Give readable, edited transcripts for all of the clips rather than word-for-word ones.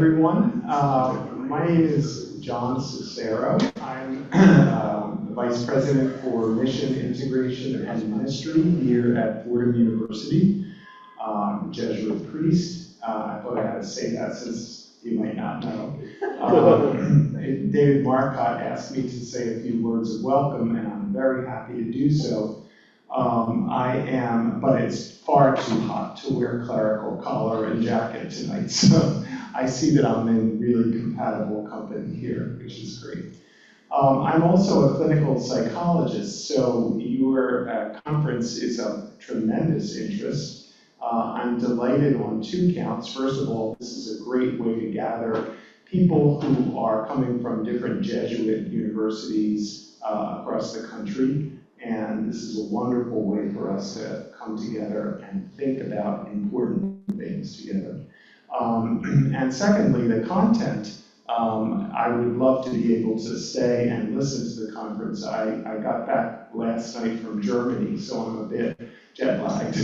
everyone. My name is John Cicero. I'm the Vice President for Mission Integration and Ministry here at Fordham University. I'm a Jesuit priest. I thought I had to say that since you might not know. David Marcotte asked me to say a few words of welcome, and I'm very happy to do so. But it's far too hot to wear clerical collar and jacket tonight, so I see that I'm in really compatible company here, which is great. I'm also a clinical psychologist, so your conference is of tremendous interest. I'm delighted on two counts. First of all, this is a great way to gather people who are coming from different Jesuit universities across the country. And this is a wonderful way for us to come together and think about important things together. And secondly, the content. I would love to be able to stay and listen to the conference. I got back last night from Germany, so I'm a bit jet lagged.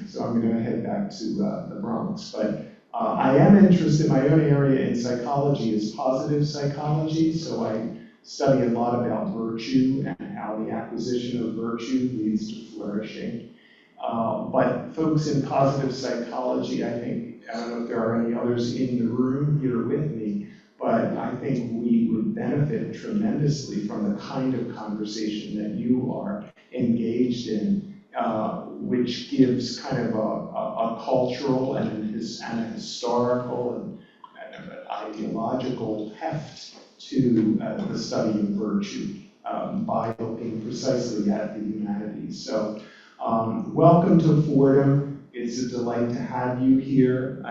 So I'm going to head back to the Bronx. But I am interested, my own area in psychology is positive psychology, so I study a lot about virtue and how the acquisition of virtue leads to flourishing. But folks in positive psychology, I don't know if there are any others in the room here with me, but I think we would benefit tremendously from the kind of conversation that you are engaged in, which gives kind of a cultural and a historical and an ideological heft to the study of virtue by looking precisely at the humanities. So welcome to Fordham. It's a delight to have you here,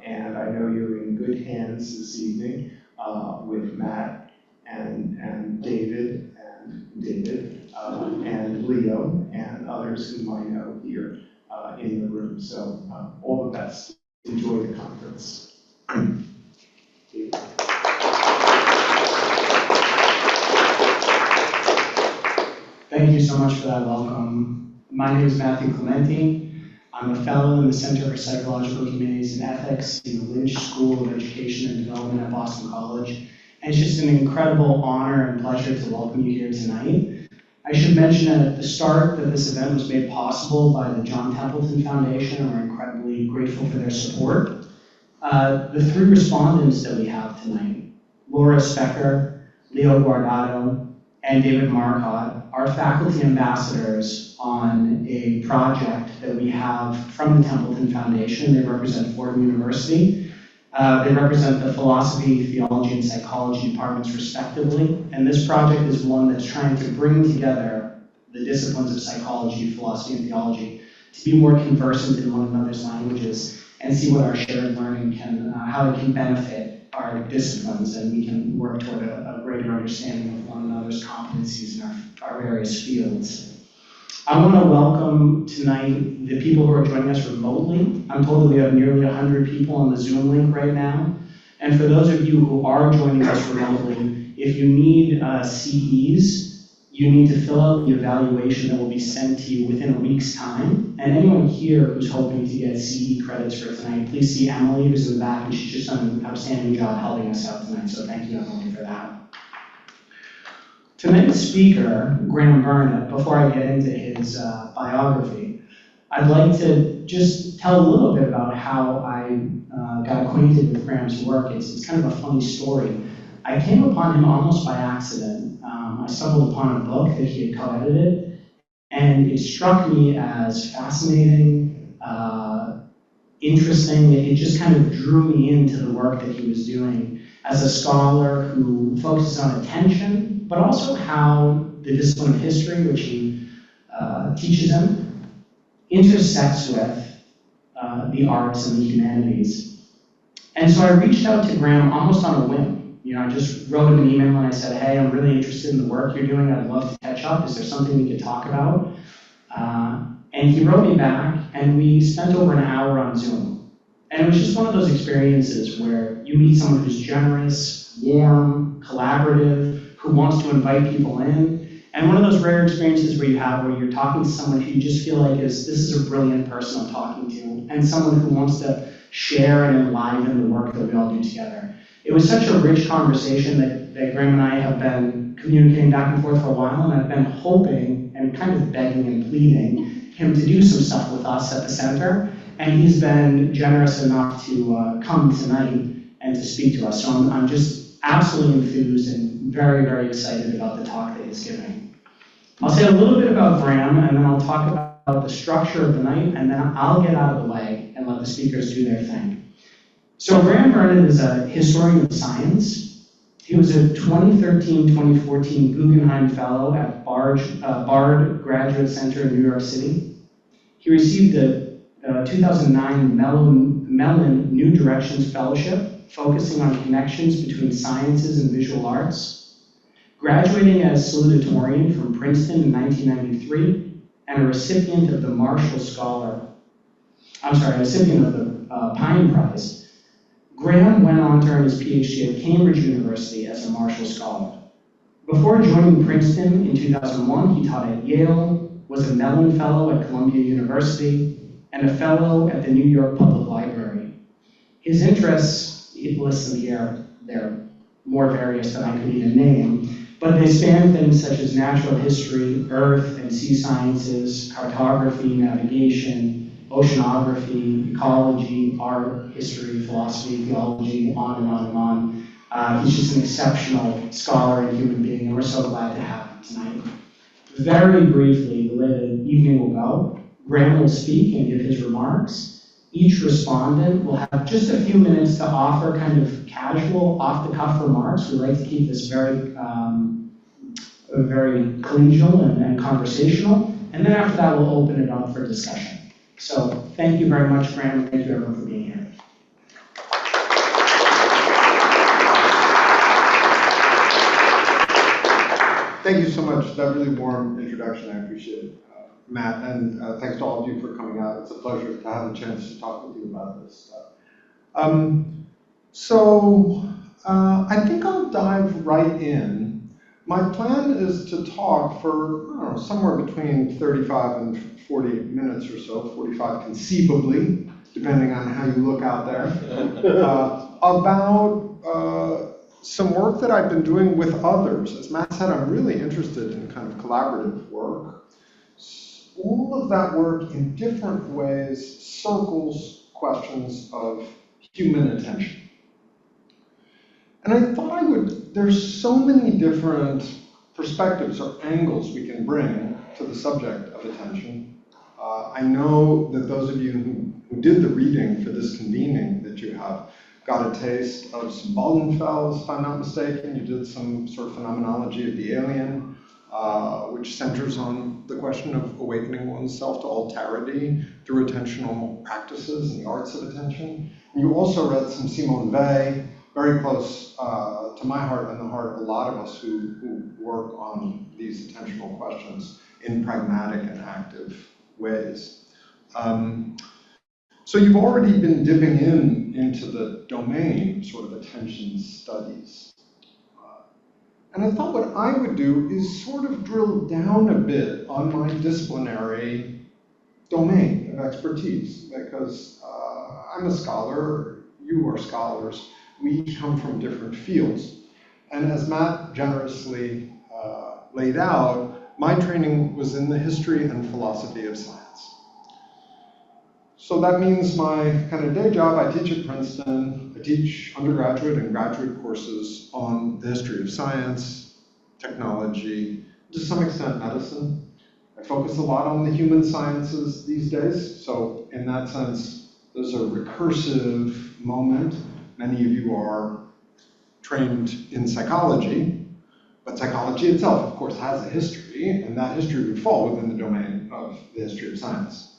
and I know you're in good hands this evening with Matt and David and Leo and others whom I know here in the room. So all the best. Enjoy the conference. David. Thank you so much for that welcome. My name is Matthew Clementi. I'm a fellow in the Center for Psychological Humanities and Ethics in the Lynch School of Education and Development at Boston College. And it's just an incredible honor and pleasure to welcome you here tonight. I should mention at the start that this event was made possible by the John Templeton Foundation, and we're incredibly grateful for their support. The three respondents that we have tonight, Laura Specker, Leo Guardado, and David Marcotte, are faculty ambassadors on a project that we have from the Templeton Foundation. They represent Fordham University. They represent the philosophy, theology, and psychology departments respectively. And this project is one that's trying to bring together the disciplines of psychology, philosophy, and theology to be more conversant in one another's languages and see what our shared learning how it can benefit our disciplines, and we can work toward a greater understanding of one another's competencies in our various fields. I want to welcome tonight the people who are joining us remotely. I'm told that we have nearly 100 people on the Zoom link right now. And for those of you who are joining us remotely, if you need CEs, you need to fill out the evaluation that will be sent to you within a week's time. And anyone here who's hoping to get CE credits for tonight, please see Emily, who's in the back, and she's just done an outstanding job helping us out tonight. So thank you, Emily, for that. Tonight's speaker, Graham Burnett, before I get into his biography, I'd like to just tell a little bit about how I got acquainted with Graham's work. It's kind of a funny story. I came upon him almost by accident. I stumbled upon a book that he had co-edited, and it struck me as fascinating, interesting. It just kind of drew me into the work that he was doing as a scholar who focuses on attention, but also how the discipline of history, which he teaches in, intersects with the arts and the humanities. And so I reached out to Graham almost on a whim. I just wrote him an email and I said, hey, I'm really interested in the work you're doing. I'd love to catch up. Is there something we could talk about? And he wrote me back, and we spent over an hour on Zoom. And it was just one of those experiences where you meet someone who's generous, warm, collaborative, who wants to invite people in. And one of those rare experiences where you're talking to someone who you just feel like this is a brilliant person I'm talking to, and someone who wants to share and enliven the work that we all do together. It was such a rich conversation that Graham and I have been communicating back and forth for a while, and I've been hoping and kind of begging and pleading him to do some stuff with us at the center, and he's been generous enough to come tonight and to speak to us. So I'm just absolutely enthused and very, very excited about the talk that he's giving. I'll say a little bit about Graham, and then I'll talk about the structure of the night, and then I'll get out of the way and let the speakers do their thing. So Graham Vernon is a historian of science. He was a 2013-2014 Guggenheim Fellow at Bard Graduate Center in New York City. He received the 2009 Mellon New Directions Fellowship, focusing on connections between sciences and visual arts. Graduating as salutatorian from Princeton in 1993, and a recipient of the recipient of the Pine Prize. Graham went on to earn his PhD at Cambridge University as a Marshall Scholar. Before joining Princeton in 2001, he taught at Yale, was a Mellon Fellow at Columbia University, and a Fellow at the New York Public Library. His interests, listed here, they're more various than I could even name, but they span things such as natural history, earth and sea sciences, cartography, navigation, oceanography, ecology, art, history, philosophy, theology, on and on and on. He's just an exceptional scholar and human being, and we're so glad to have him tonight. Very briefly, the way the evening will go, Graham will speak and give his remarks. Each respondent will have just a few minutes to offer kind of casual, off-the-cuff remarks. We like to keep this very collegial and conversational. And then after that, we'll open it up for discussion. So thank you very much, Graham. Thank you, everyone, for being here. Thank you so much. That really warm introduction. I appreciate it, Matt. And thanks to all of you for coming out. It's a pleasure to have a chance to talk with you about this stuff. I think I'll dive right in. My plan is to talk for, I don't know, somewhere between 35 and 40 minutes or so, 45 conceivably, depending on how you look out there, about some work that I've been doing with others. As Matt said, I'm really interested in kind of collaborative work. All of that work in different ways circles questions of human attention. And I thought there's so many different perspectives or angles we can bring to the subject of attention. I know that those of you who did the reading for this convening, that you have got a taste of some Baldenfels, if I'm not mistaken. You did some sort of phenomenology of the alien, which centers on the question of awakening oneself to alterity through attentional practices and the arts of attention. And you also read some Simone Weil, very close to my heart and the heart of a lot of us who work on these attentional questions in pragmatic and active ways. So you've already been dipping into the domain, sort of attention studies. And I thought what I would do is sort of drill down a bit on my disciplinary domain of expertise, because I'm a scholar, you are scholars, we each come from different fields. And as Matt generously laid out, my training was in the history and philosophy of science. So that means my kind of day job, I teach at Princeton. I teach undergraduate and graduate courses on the history of science, technology, to some extent medicine. I focus a lot on the human sciences these days. So in that sense, there's a recursive moment. Many of you are trained in psychology, but psychology itself, of course, has a history, and that history would fall within the domain of the history of science.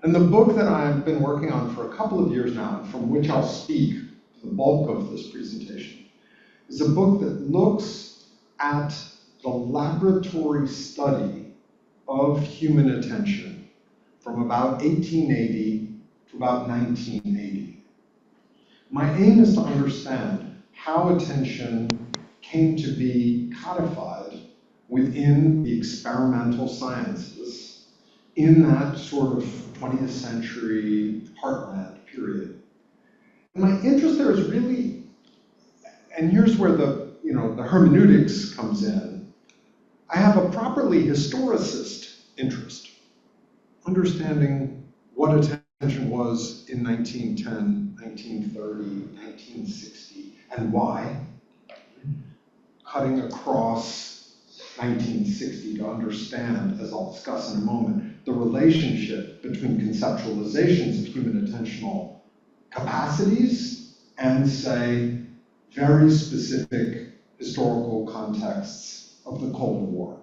And the book that I've been working on for a couple of years now, and from which I'll speak the bulk of this presentation, is a book that looks at the laboratory study of human attention from about 1880 to about 1980. My aim is to understand how attention came to be codified within the experimental sciences in that sort of 20th century heartland period. And my interest there is really, and here's where the hermeneutics comes in. I have a properly historicist interest, understanding what attention was in 1910, 1930, 1960, and why. Cutting across 1960 to understand, as I'll discuss in a moment, the relationship between conceptualizations of human attentional capacities and, say, very specific historical contexts of the Cold War.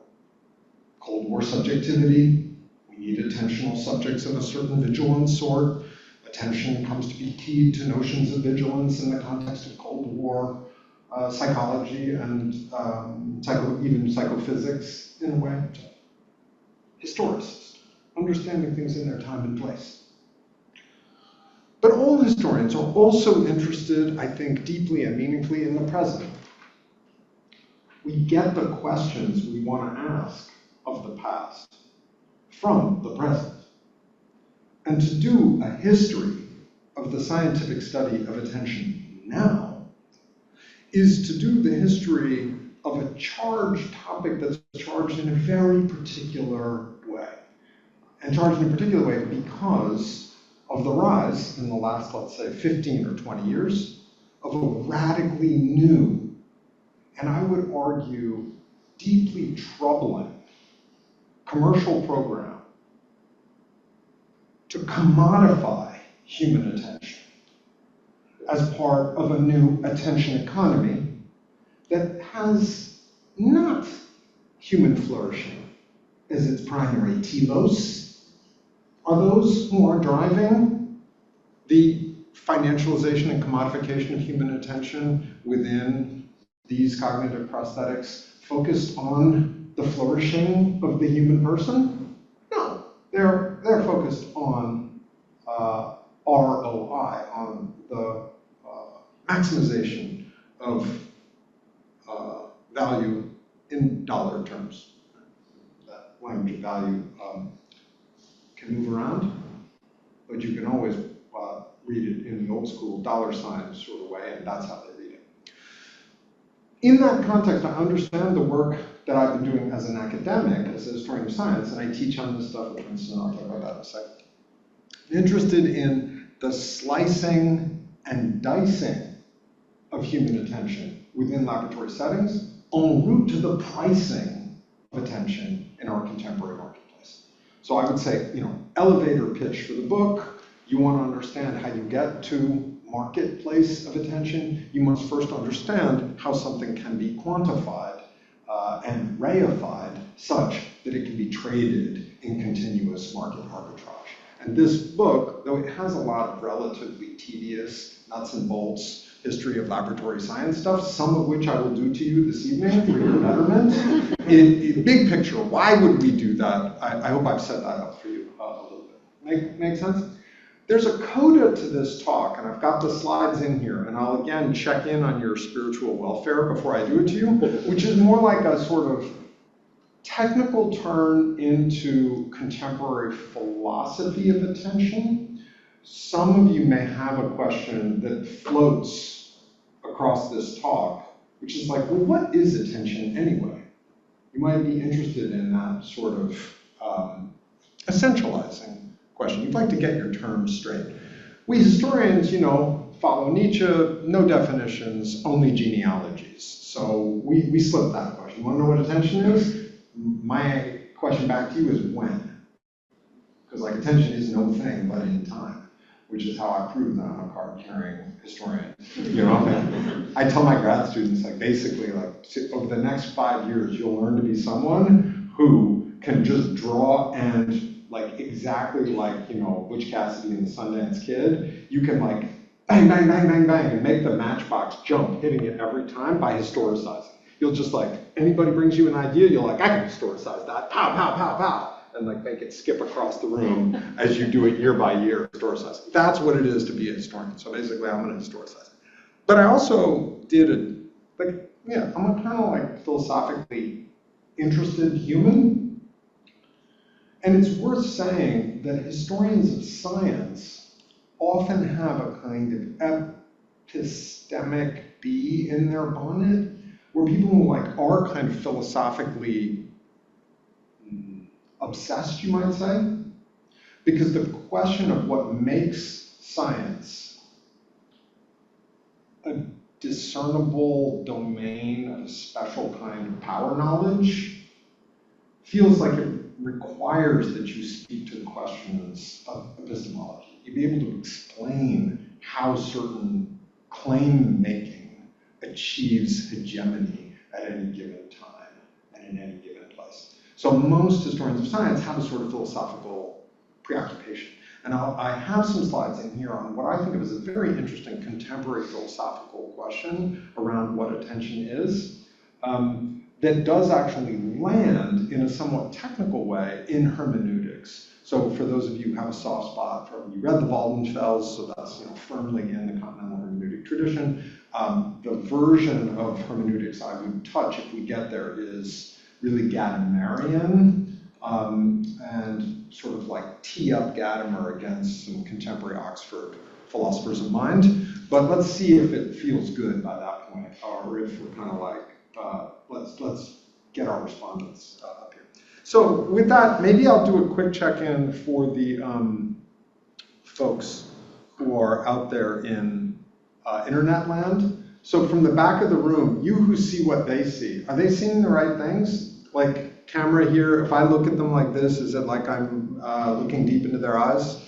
Cold War subjectivity, we need attentional subjects of a certain vigilance sort. Attention comes to be keyed to notions of vigilance in the context of Cold War psychology and even psychophysics in a way. Historicist, understanding things in their time and place. But all historians are also interested, I think, deeply and meaningfully in the present. We get the questions we want to ask of the past from the present. And to do a history of the scientific study of attention now is to do the history of a charged topic that's charged in a very particular way. And charged in a particular way because of the rise in the last, let's say, 15 or 20 years of a radically new, and I would argue, deeply troubling commercial program to commodify human attention as part of a new attention economy that has not human flourishing as its primary telos, are those who are driving the financialization and commodification of human attention within these cognitive prosthetics focused on the flourishing of the human person? No, they're focused on ROI, on the maximization of value in dollar terms. That language of value can move around, but you can always read it in the old school dollar sign sort of way, and that's how they read it. In that context, I understand the work that I've been doing as an academic, as a historian of science, and I teach on this stuff at Princeton. I'll talk about that in a second. Interested in the slicing and dicing of human attention within laboratory settings en route to the pricing of attention in our contemporary marketplace. So I would say, elevator pitch for the book. You want to understand how you get to marketplace of attention. You must first understand how something can be quantified and reified such that it can be traded in continuous market arbitrage. And this book, though it has a lot of relatively tedious nuts and bolts history of laboratory science stuff, some of which I will do to you this evening for your betterment. In big picture, why would we do that? I hope I've set that up for you a little bit. Make sense? There's a coda to this talk, and I've got the slides in here, and I'll again check in on your spiritual welfare before I do it to you, which is more like a sort of technical turn into contemporary philosophy of attention. Some of you may have a question that floats across this talk, which is like, well, what is attention anyway? You might be interested in that sort of essentializing question. You'd like to get your terms straight. We historians, follow Nietzsche, no definitions, only genealogies. So we slip that question. You want to know what attention is? My question back to you is when? Because attention is no thing but in time, which is how I prove that I'm a card-carrying historian. I tell my grad students, basically, over the next 5 years, you'll learn to be someone who can just draw and exactly like Butch Cassidy and the Sundance Kid, you can bang, bang, bang, bang, bang, and make the matchbox jump, hitting it every time by historicizing. You'll just anybody brings you an idea, you're I can historicize that, pow, pow, pow, pow, and make it skip across the room as you do it year by year, historicizing. That's what it is to be a historian. So basically, I'm going to historicize it. But I also did I'm a kind of philosophically interested human. And it's worth saying that historians of science often have a kind of epistemic bee in their bonnet, where people who like are kind of philosophically obsessed, you might say, because the question of what makes science a discernible domain of a special kind of power knowledge feels like it requires that you speak to the questions of epistemology. You be able to explain how certain claim making achieves hegemony at any given time and in any given place. So most historians of science have a sort of philosophical preoccupation. And I have some slides in here on what I think of as a very interesting contemporary philosophical question around what attention is, that does actually land in a somewhat technical way in hermeneutics. So for those of you who have a soft spot for, you read the Waldenfels, so that's firmly in the continental hermeneutic tradition. The version of hermeneutics I would touch if we get there is really Gadamerian, and sort of like tee up Gadamer against some contemporary Oxford philosophers of mind. But let's see if it feels good by that point, or if we're kind of like, let's get our respondents up here. So with that, maybe I'll do a quick check-in for the folks who are out there in internet land. So from the back of the room, you who see what they see, are they seeing the right things? Like camera here, if I look at them like this, is it like I'm looking deep into their eyes?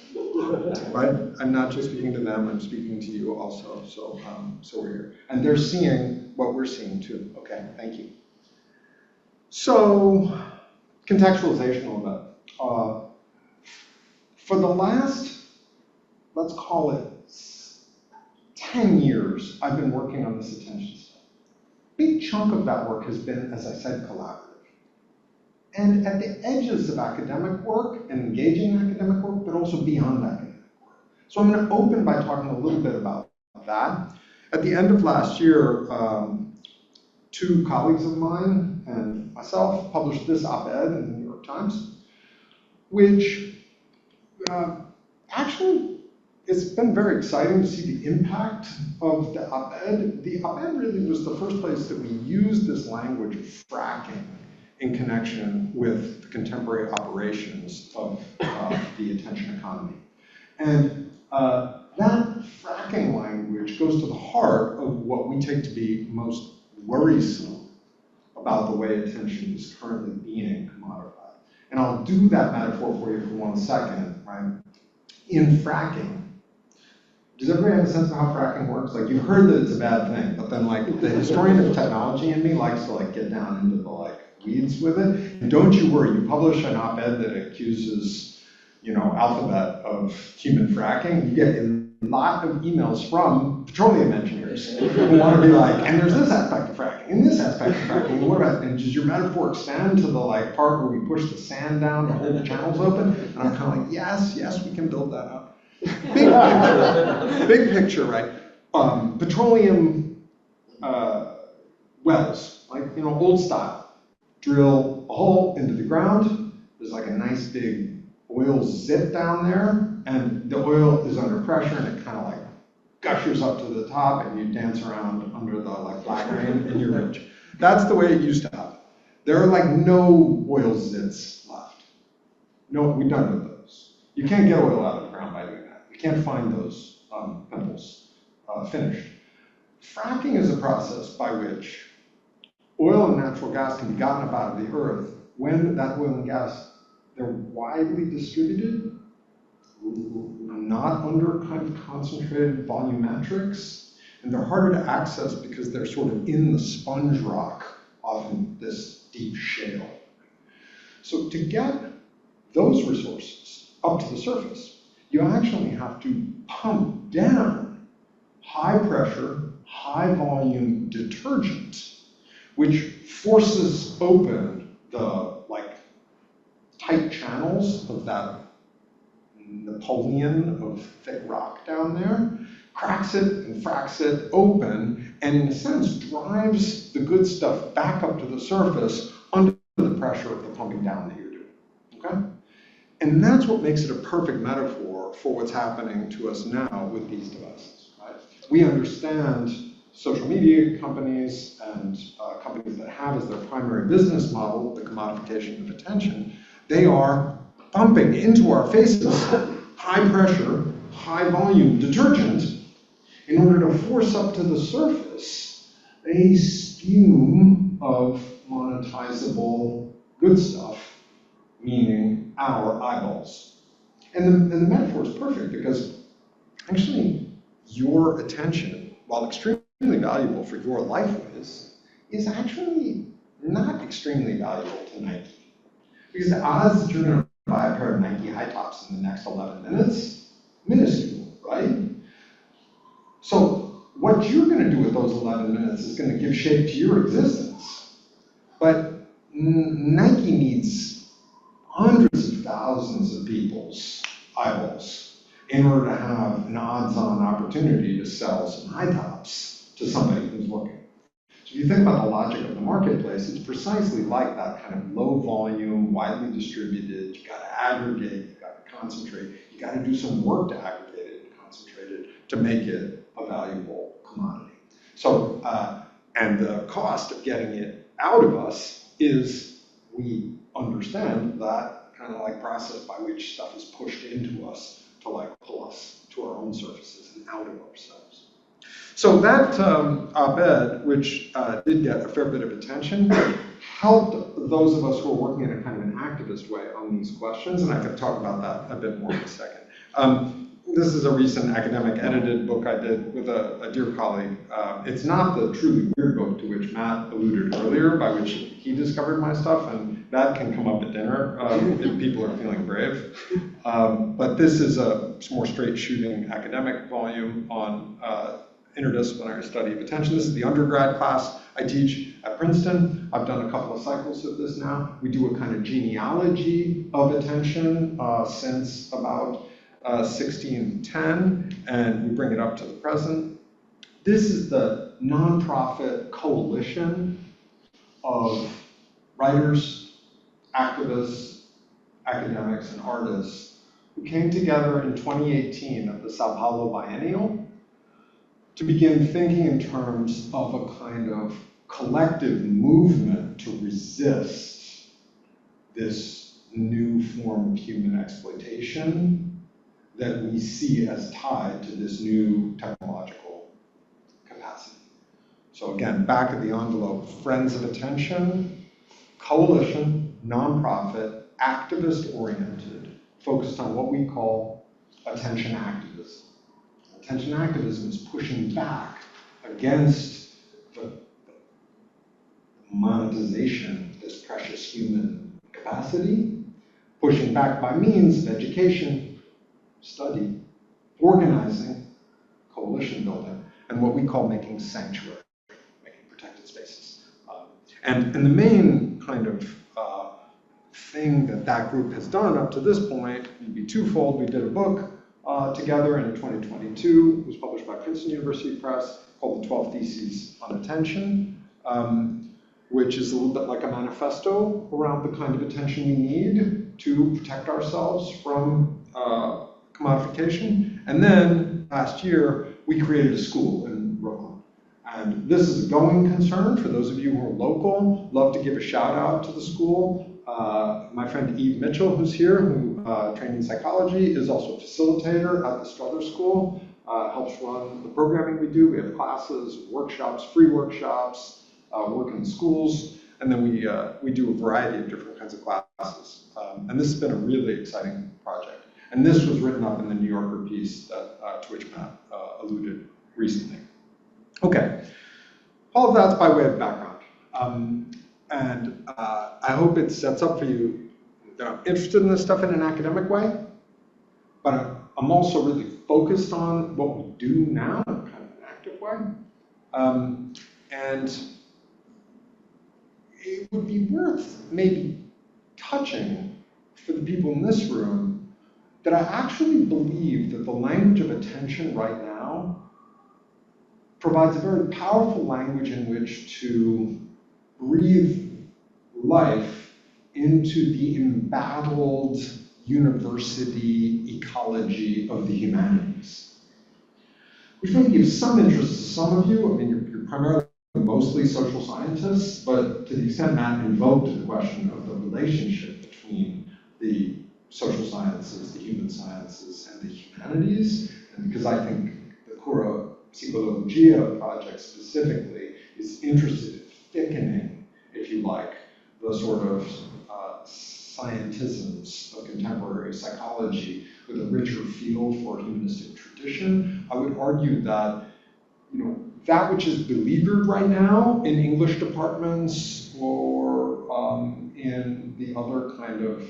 Right? I'm not just speaking to them, I'm speaking to you also. So, so we're here. And they're seeing what we're seeing too. Okay, thank you. So, contextualization a little bit. For the last, let's call it 10 years, I've been working on this attention stuff. A big chunk of that work has been, as I said, collaborative. And at the edges of academic work and engaging in academic work, but also beyond academic work. So I'm going to open by talking a little bit about that. At the end of last year, two colleagues of mine and myself published this op-ed in the New York Times, which actually, it's been very exciting to see the impact of the op-ed. The op-ed really was the first place that we used this language of fracking in connection with the contemporary operations of the attention economy. And that fracking language goes to the heart of what we take to be most worrisome about the way attention is currently being commodified. And I'll do that metaphor for you for 1 second, right? In fracking, does everybody have a sense of how fracking works? Like, you've heard that it's a bad thing, but then like the historian of technology in me likes to like get down into the like weeds with it. And don't you worry, you publish an op-ed that accuses, Alphabet of human fracking, you get a lot of emails from petroleum engineers who want to be like, and there's this aspect of fracking, and this aspect of fracking, and what about, and does your metaphor expand to the like part where we push the sand down to hold the channels open? And I'm kind of like, yes, we can build that up. Big picture, right? Petroleum wells, like, old style. Drill a hole into the ground, there's like a nice big oil zip down there, and the oil is under pressure and it kind of like gushers up to the top and you dance around under the like black rain and you're rich. That's the way it used to happen. There are like no oil zits left. No, we're done with those. You can't get oil out of the ground by doing that. You can't find those pimples finished. Fracking is a process by which oil and natural gas can be gotten up out of the earth when that oil and gas, they're widely distributed, not under kind of concentrated volumetrics, and they're harder to access because they're sort of in the sponge rock, often this deep shale. So to get those resources up to the surface, you actually have to pump down high pressure, high volume detergent, which forces open the tight channels of that Napoleon of thick rock down there, cracks it and fracks it open, and in a sense drives the good stuff back up to the surface under the pressure of the pumping down that you're doing, okay? And that's what makes it a perfect metaphor for what's happening to us now with these devices, right? We understand social media companies and companies that have as their primary business model the commodification of attention. They are pumping into our faces high pressure, high volume detergent in order to force up to the surface a spume of monetizable good stuff, meaning our eyeballs. And the metaphor is perfect because actually your attention, while extremely valuable for your life is actually not extremely valuable to Nike. Because the odds that you're going to buy a pair of Nike high tops in the next 11 minutes, minuscule, right? So what you're going to do with those 11 minutes is going to give shape to your existence. But Nike needs hundreds of thousands of people's eyeballs in order to have an odds-on opportunity to sell some high tops to somebody who's looking. So if you think about the logic of the marketplace, it's precisely like that kind of low volume, widely distributed, you gotta aggregate, you gotta concentrate, you gotta do some work to aggregate it and concentrate it to make it a valuable commodity. So, and the cost of getting it out of us is we understand that kind of like process by which stuff is pushed into us to like pull us to our own surfaces and out of ourselves. So that op-ed, which did get a fair bit of attention, helped those of us who are working in a kind of an activist way on these questions, and I could talk about that a bit more in a second. This is a recent academic edited book I did with a dear colleague. It's not the truly weird book to which Matt alluded earlier, by which he discovered my stuff, and that can come up at dinner if people are feeling brave. But this is a more straight shooting academic volume on interdisciplinary study of attention. This is the undergrad class I teach at Princeton. I've done a couple of cycles of this now. We do a kind of genealogy of attention since about 1610, and we bring it up to the present. This is the nonprofit coalition of writers, activists, academics, and artists who came together in 2018 at the Sao Paulo Biennial to begin thinking in terms of a kind of collective movement to resist this new form of human exploitation that we see as tied to this new technological capacity. So again, back of the envelope, Friends of Attention, coalition, nonprofit, activist-oriented, focused on what we call attention activism. Attention activism is pushing back against the monetization of this precious human capacity, pushing back by means of education, study, organizing, coalition building, and what we call making sanctuary, making protected spaces. And the main kind of thing that group has done up to this point would be twofold. We did a book together in 2022. It was published by Princeton University Press called The 12 Theses on Attention, which is a little bit like a manifesto around the kind of attention we need to protect ourselves from commodification. And then last year, we created a school in Brooklyn. And this is a going concern for those of you who are local. Love to give a shout out to the school. My friend Eve Mitchell, who's here, who trained in psychology, is also a facilitator at the Strother School, helps run the programming we do. We have classes, workshops, free workshops, work in schools, and then we do a variety of different kinds of classes. And this has been a really exciting project. And this was written up in the New Yorker piece that, to which Matt alluded recently. Okay, all of that's by way of background. And I hope it sets up for you that I'm interested in this stuff in an academic way, but I'm also really focused on what we do now in kind of an active way. And it would be worth maybe touching for the people in this room that I actually believe that the language of attention right now provides a very powerful language in which to breathe life into the embattled university ecology of the humanities, which may be of some interest to some of you. I mean, you're primarily mostly social scientists, but to the extent Matt invoked the question of the relationship between the social sciences, the human sciences, and the humanities, and because I think the Cura Psicologia project specifically is interested in thickening, if you like, the sort of scientisms of contemporary psychology with a richer feel for humanistic tradition, I would argue that, that which is beleaguered right now in English departments or in the other kind of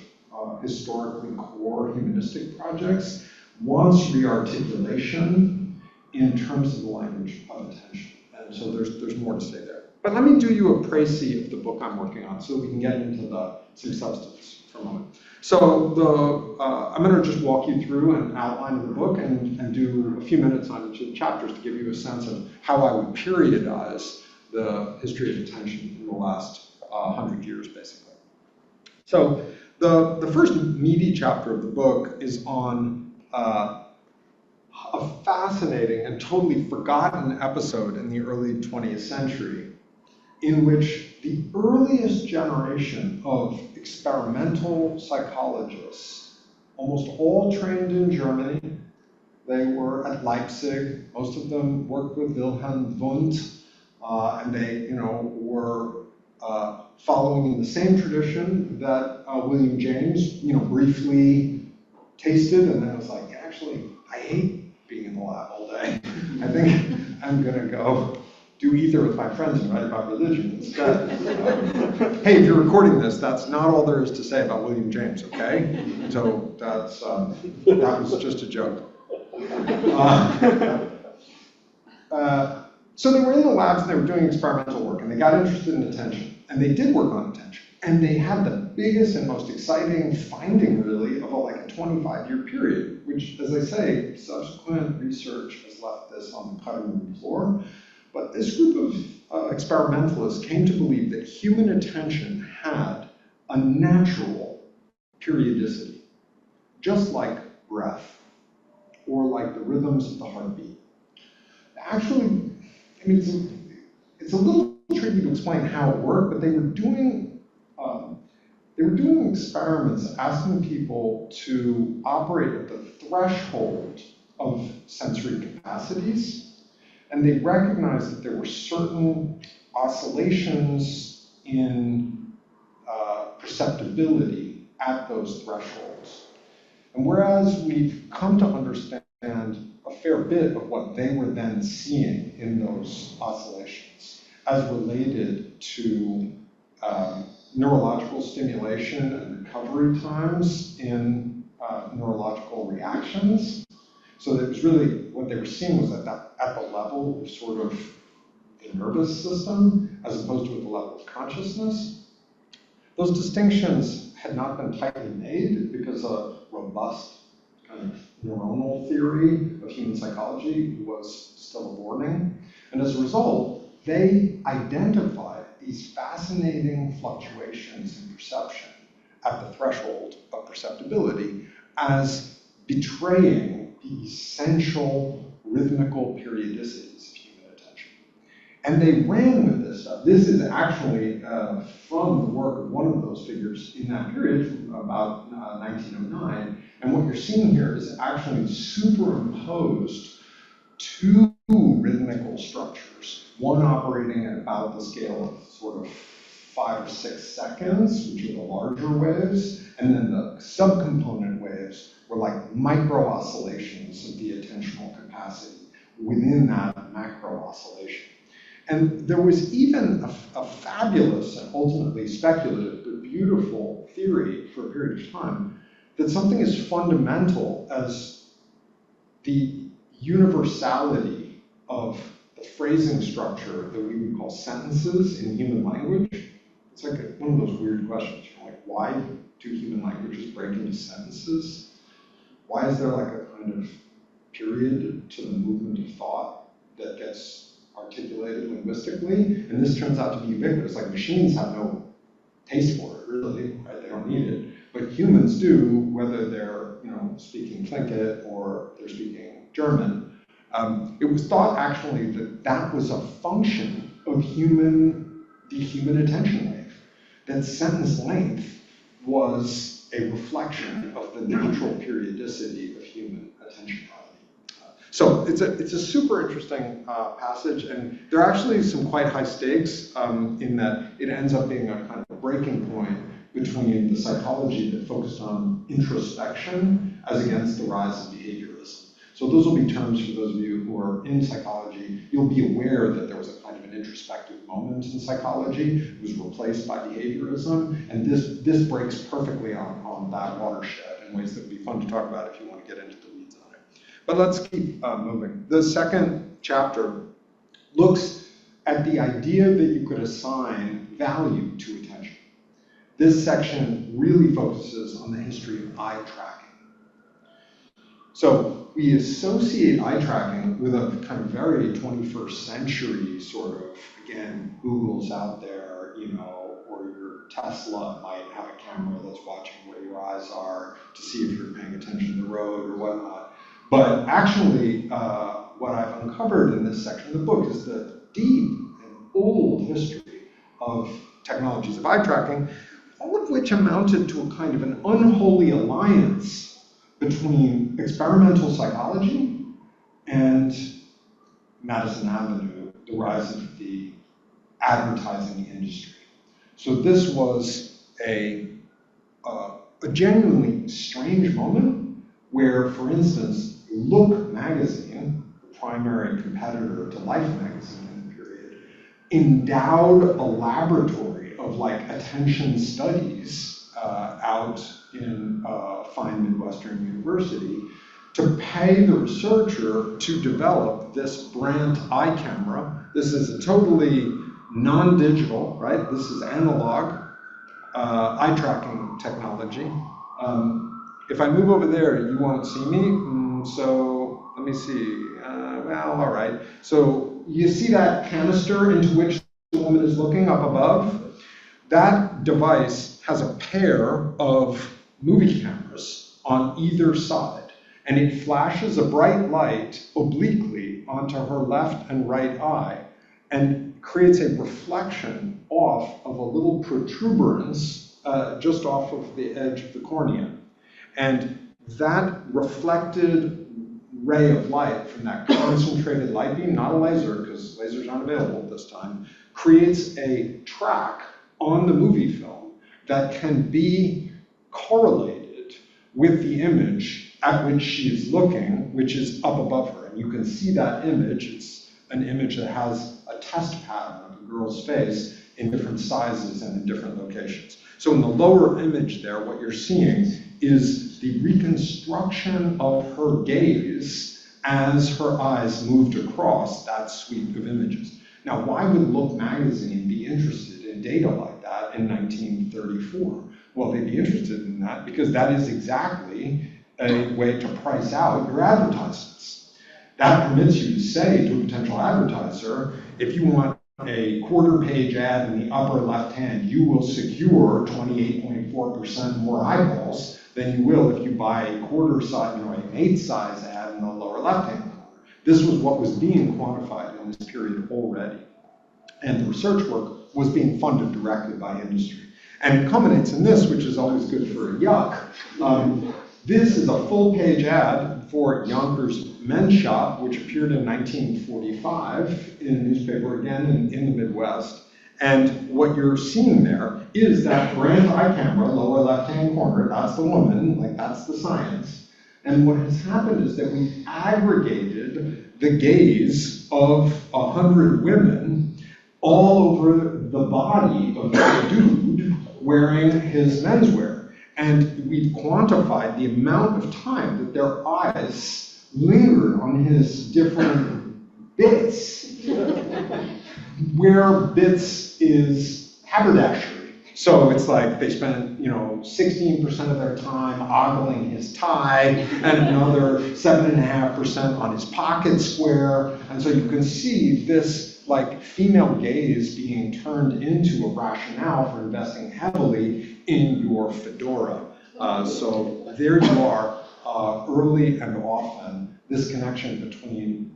historically core humanistic projects wants re-articulation in terms of the language of attention. And so there's more to say there. But let me do you a précis of the book I'm working on so we can get into some substance for a moment. So I'm going to just walk you through an outline of the book and do a few minutes on each of the chapters to give you a sense of how I would periodize the history of attention in the last 100 years, basically. So the first meaty chapter of the book is on a fascinating and totally forgotten episode in the early 20th century in which the earliest generation of experimental psychologists, almost all trained in Germany, they were at Leipzig, most of them worked with Wilhelm Wundt, and they were following in the same tradition that William James briefly tasted, and then was like, actually, I hate being in the lab all day. I think I'm gonna go do ether with my friends and write about religion instead. Hey, if you're recording this, that's not all there is to say about William James, okay? So that was just a joke. So they were in the labs and they were doing experimental work and they got interested in attention and they did work on attention. And they had the biggest and most exciting finding really of like a 25-year period, which, as I say, subsequent research has left this on the cutting room floor. But this group of experimentalists came to believe that human attention had a natural periodicity, just like breath, or like the rhythms of the heartbeat. Actually, I mean, it's a little tricky to explain how it worked, but they were doing experiments asking people to operate at the threshold of sensory capacities. And they recognized that there were certain oscillations in perceptibility at those thresholds. And whereas we've come to understand a fair bit of what they were then seeing in those oscillations as related to neurological stimulation and recovery times in neurological reactions. So that it was really, what they were seeing was at the level of sort of the nervous system, as opposed to at the level of consciousness. Those distinctions had not been tightly made because a robust kind of neuronal theory of human psychology was still a warning. And as a result, they identified these fascinating fluctuations in perception at the threshold of perceptibility as betraying the essential rhythmical periodicities of human attention. And they ran with this stuff. This is actually from the work of one of those figures in that period, from about 1909. And what you're seeing here is actually superimposed two rhythmical structures, one operating at about the scale of sort of 5 or 6 seconds, which are the larger waves, and then the subcomponent waves were like micro oscillations of the attentional capacity within that macro oscillation. And there was even a fabulous and ultimately speculative but beautiful theory for a period of time that something as fundamental as the universality of the phrasing structure that we would call sentences in human language. It's like one of those weird questions, like why do human languages break into sentences? Why is there like a kind of period to the movement of thought that gets articulated linguistically? And this turns out to be ubiquitous. Like machines have no taste for it, really, right? They don't need it. But humans do, whether they're speaking Tlingit or they're speaking German. It was thought actually that that was a function of the human attention wave. That sentence length was a reflection of the natural periodicity of human attentionality. So it's a super interesting passage, and there are actually some quite high stakes in that it ends up being a kind of breaking point between the psychology that focused on introspection as against the rise of behaviorism. So those will be terms for those of you who are in psychology. You'll be aware that there was a kind of an introspective moment in psychology. It was replaced by behaviorism, and this breaks perfectly on that watershed in ways that would be fun to talk about if you want to get into the weeds on it. But let's keep moving. The second chapter looks at the idea that you could assign value to attention. This section really focuses on the history of eye tracking. So we associate eye tracking with a kind of very 21st century sort of, again, Google's out there, or your Tesla might have a camera that's watching where your eyes are to see if you're paying attention to the road or whatnot. But actually, what I've uncovered in this section of the book is the deep and old history of technologies of eye tracking, all of which amounted to a kind of an unholy alliance between experimental psychology and Madison Avenue, the rise of the advertising industry. So this was a genuinely strange moment where, for instance, Look magazine, the primary competitor to Life magazine in the period, endowed a laboratory of attention studies out in a fine Midwestern university to pay the researcher to develop this Brandt eye camera. This is a totally non-digital, right? This is analog eye tracking technology. If I move over there, you won't see me. So let me see. Well, all right. So you see that canister into which the woman is looking up above? That device has a pair of movie cameras on either side, and it flashes a bright light obliquely onto her left and right eye and creates a reflection off of a little protuberance just off of the edge of the cornea. And that reflected ray of light from that concentrated light beam, not a laser, because lasers aren't available at this time, creates a track on the movie film that can be correlated with the image at which she is looking, which is up above her. And you can see that image. It's an image that has a test pattern of a girl's face in different sizes and in different locations. So in the lower image there, what you're seeing is the reconstruction of her gaze as her eyes moved across that suite of images. Now, why would Look magazine be interested in data like that in 1934? Well, they'd be interested in that because that is exactly a way to price out your advertisements. That permits you to say to a potential advertiser, if you want a quarter-page ad in the upper left hand, you will secure 28.4% more eyeballs than you will if you buy a quarter size, an eighth size ad in the lower left-hand corner. This was what was being quantified in this period already. And the research work was being funded directly by industry. And it culminates in this, which is always good for a yuck. This is a full-page ad for Yonkers Men's Shop, which appeared in 1945 in a newspaper, again in the Midwest. And what you're seeing there is that Brandt eye camera, lower left-hand corner, that's the woman, that's the science. And what has happened is that we've aggregated the gaze of 100 women all over the body of that dude wearing his menswear. And we've quantified the amount of time that their eyes lingered on his different bits, where bits is haberdashery. So it's like they spent, 16% of their time ogling his tie and another 7.5% on his pocket square. And so you can see this female gaze being turned into a rationale for investing heavily in your fedora So there you are, early and often, this connection between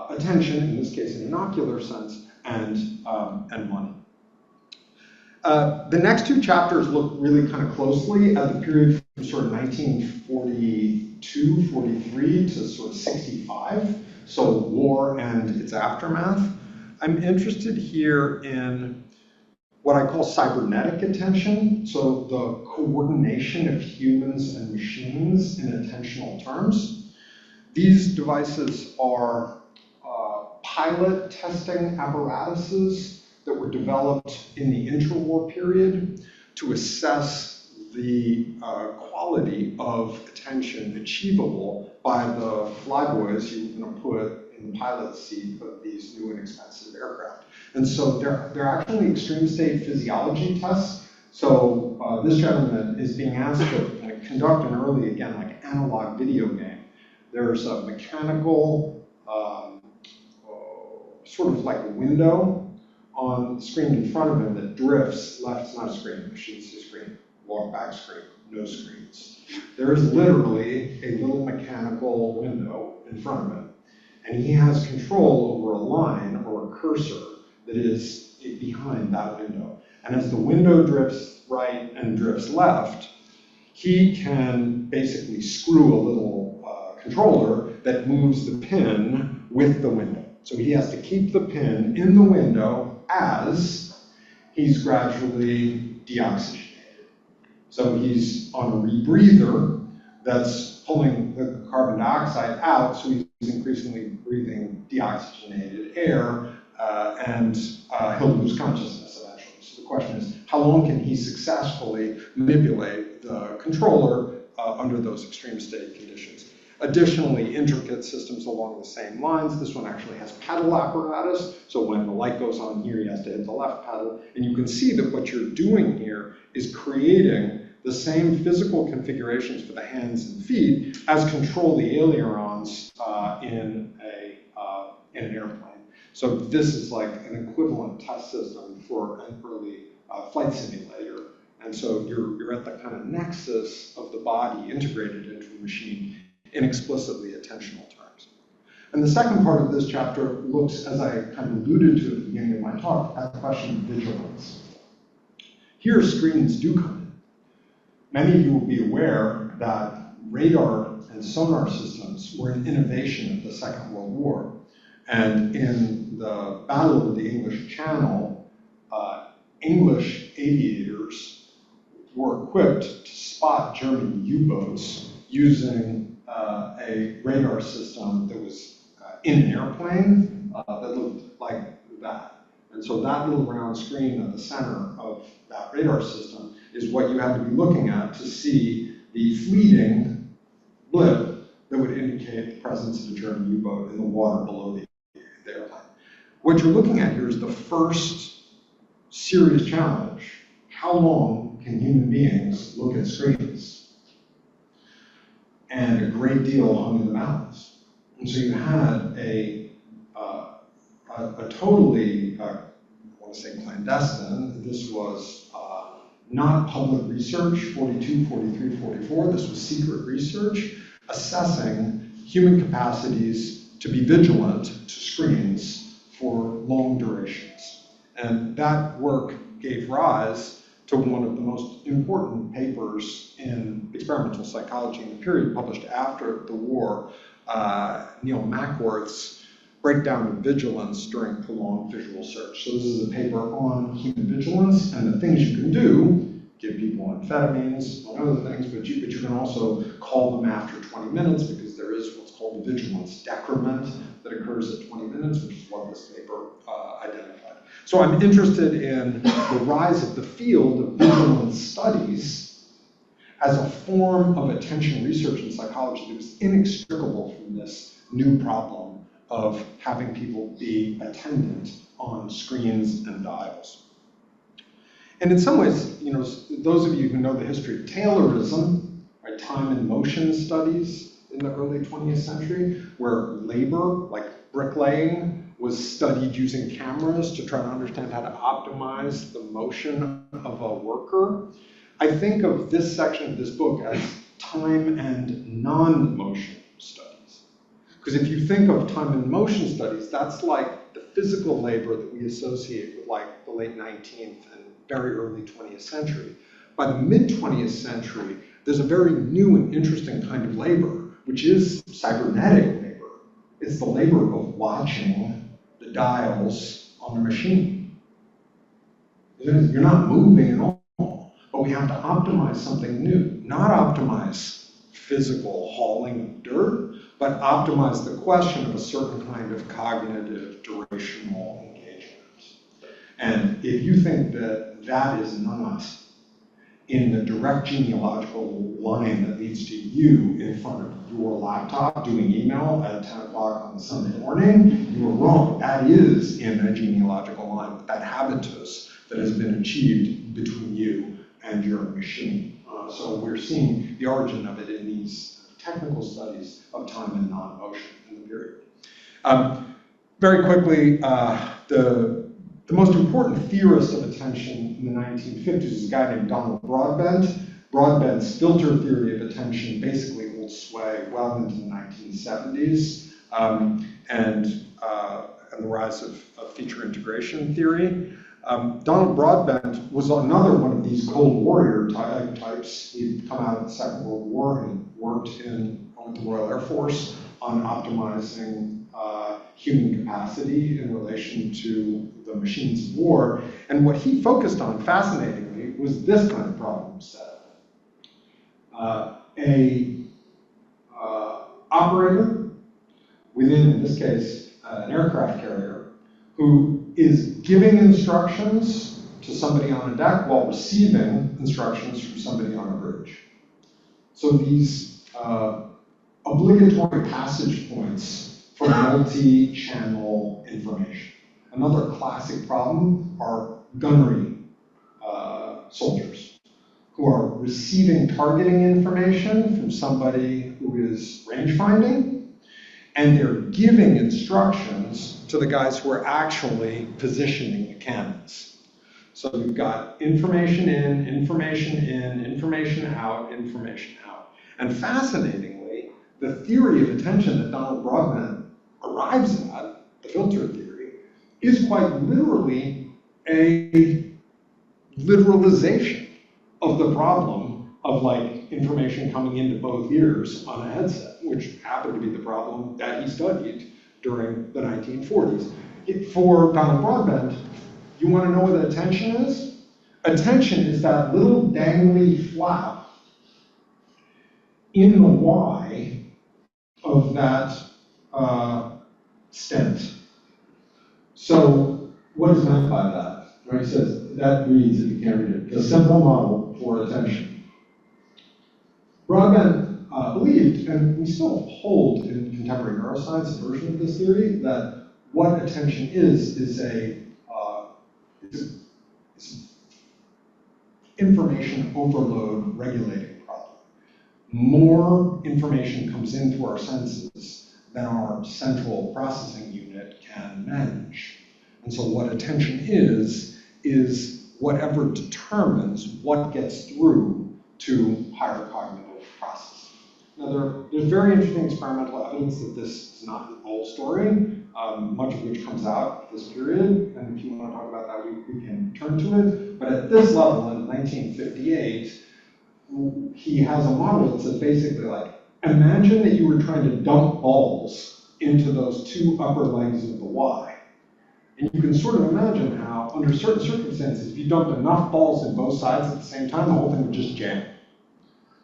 attention, in this case in an ocular sense, and money. The next two chapters look really kind of closely at the period from sort of 1942, 43 to sort of 65, so war and its aftermath. I'm interested here in what I call cybernetic attention, so the coordination of humans and machines in attentional terms. These devices are pilot testing apparatuses that were developed in the interwar period to assess the quality of attention achievable by the flyboys you were going to put in the pilot seat of these new and expensive aircraft. And so they're actually extreme state physiology tests. So this gentleman is being asked to conduct an early, again, like analog video game. There's a mechanical sort of like a window on the screen in front of him that drifts left. It's not a screen, machine's a screen, walk back screen, no screens. There is literally a little mechanical window in front of him, and he has control over a line or a cursor that is behind that window. And as the window drifts right and drifts left, he can basically screw a little controller that moves the pin with the window. So he has to keep the pin in the window as he's gradually deoxygenated. So he's on a rebreather that's pulling the carbon dioxide out, so he's increasingly breathing deoxygenated air, and he'll lose consciousness eventually. So the question is, how long can he successfully manipulate the controller under those extreme state conditions? Additionally, intricate systems along the same lines. This one actually has pedal apparatus, so when the light goes on here, he has to hit the left pedal. And you can see that what you're doing here is creating the same physical configurations for the hands and feet as control the ailerons in an airplane. So this is like an equivalent test system for an early flight simulator. And so you're at the kind of nexus of the body integrated into a machine in explicitly attentional terms. And the second part of this chapter looks, as I kind of alluded to at the beginning of my talk, at the question of vigilance. Here, screens do come in. Many of you will be aware that radar and sonar systems were an innovation of the Second World War. And in the Battle of the English Channel, English aviators were equipped to spot German U-boats using a radar system that was in an airplane that looked like that. And so that little round screen at the center of that radar system is what you have to be looking at to see the fleeting blip that would indicate the presence of a German U-boat in the water below the airplane. What you're looking at here is the first serious challenge. How long can human beings look at screens? And a great deal hung in the balance. And so you had a totally, I want to say clandestine, this was not public research, 42, 43, 44, this was secret research, assessing human capacities to be vigilant to screens for long durations. And that work gave rise to one of the most important papers in experimental psychology in the period, published after the war, Neil Mackworth's Breakdown of Vigilance During Prolonged Visual Search. So this is a paper on human vigilance and the things you can do, give people amphetamines, among other things, but you can also call them after 20 minutes because there is what's called a vigilance decrement that occurs at 20 minutes, which is what this paper identified. So I'm interested in the rise of the field of vigilance studies as a form of attention research in psychology that was inextricable from this new problem of having people be attendant on screens and dials. And in some ways, you know, those of you who know the history of Taylorism, right, time and motion studies in the early 20th century, where labor, like bricklaying, was studied using cameras to try to understand how to optimize the motion of a worker. I think of this section of this book as time and non-motion studies. Because if you think of time and motion studies, that's like the physical labor that we associate with like the late 19th and very early 20th century. By the mid-20th century, there's a very new and interesting kind of labor, which is cybernetic labor. It's the labor of watching the dials on the machine. You're not moving at all, but we have to optimize something new. Not optimize physical hauling of dirt, but optimize the question of a certain kind of cognitive durational engagement. And if you think that that is not in the direct genealogical line that leads to you in front of your laptop doing email at 10 o'clock on Sunday morning, you are wrong. That is in a genealogical line, that habitus that has been achieved between you and your machine. So we're seeing the origin of it in these technical studies of time and non-motion in the period. Very quickly, the most important theorist of attention in the 1950s is a guy named Donald Broadbent. Broadbent's filter theory of attention basically holds sway well into the 1970s, and the rise of feature integration theory. Donald Broadbent was another one of these Cold Warrior types. He'd come out of the Second World War and worked with the Royal Air Force on optimizing human capacity in relation to the machines of war. And what he focused on, fascinatingly, was this kind of problem set. A operator within, in this case, an aircraft carrier, who is giving instructions to somebody on a deck while receiving instructions from somebody on a bridge. So these obligatory passage points for multi-channel information. Another classic problem are gunnery soldiers who are receiving targeting information from somebody who is range finding, and they're giving instructions to the guys who are actually positioning the cannons. So you've got information in, information in, information out, information out. And fascinatingly, the theory of attention that Donald Broadbent arrives at, the filter theory, is quite literally a literalization of the problem of like information coming into both ears on a headset, which happened to be the problem that he studied during the 1940s. For Donald Broadbent, you want to know what attention is? Attention is that little dangly flap in the Y of that stent. So what is meant by that? Right, he says, that reads, if you can't read it, the simple model for attention. Broadbent believed, and we still hold in contemporary neuroscience a version of this theory, that what attention is information overload regulating problem. More information comes into our senses than our central processing unit can manage. And so what attention is whatever determines what gets through to higher cognitive processing. Now there's very interesting experimental evidence that this is not the whole story, much of which comes out this period, and if you want to talk about that, we can turn to it. But at this level, in 1958, he has a model that says basically like, imagine that you were trying to dump balls into those two upper legs of the Y. And you can sort of imagine how, under certain circumstances, if you dumped enough balls in both sides at the same time, the whole thing would just jam.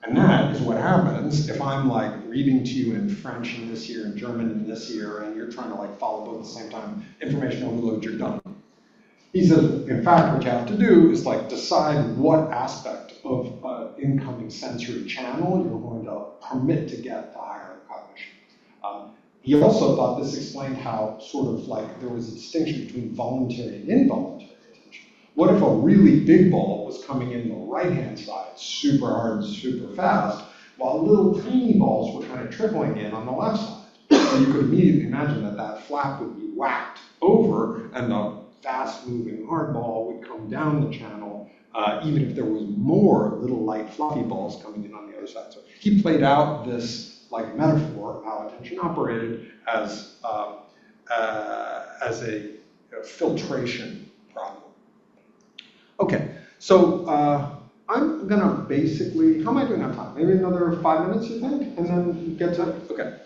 And that is what happens if I'm like reading to you in French in this year and German in this year, and you're trying to like follow both at the same time, information overload, you're done. He says, in fact, what you have to do is like decide what aspect of incoming sensory channel you're going to permit to get the higher cognition. He also thought this explained how sort of like there was a distinction between voluntary and involuntary attention. What if a really big ball was coming in the right-hand side, super hard and super fast, while little tiny balls were kind of trickling in on the left side? So you could immediately imagine that that flap would be whacked over and the fast-moving hard ball would come down the channel even if there was more little light fluffy balls coming in on the other side. So he played out this like metaphor of how attention operated as a filtration problem. Okay, so I'm gonna basically, how am I doing on time? Maybe another 5 minutes, you think? And then get to, okay.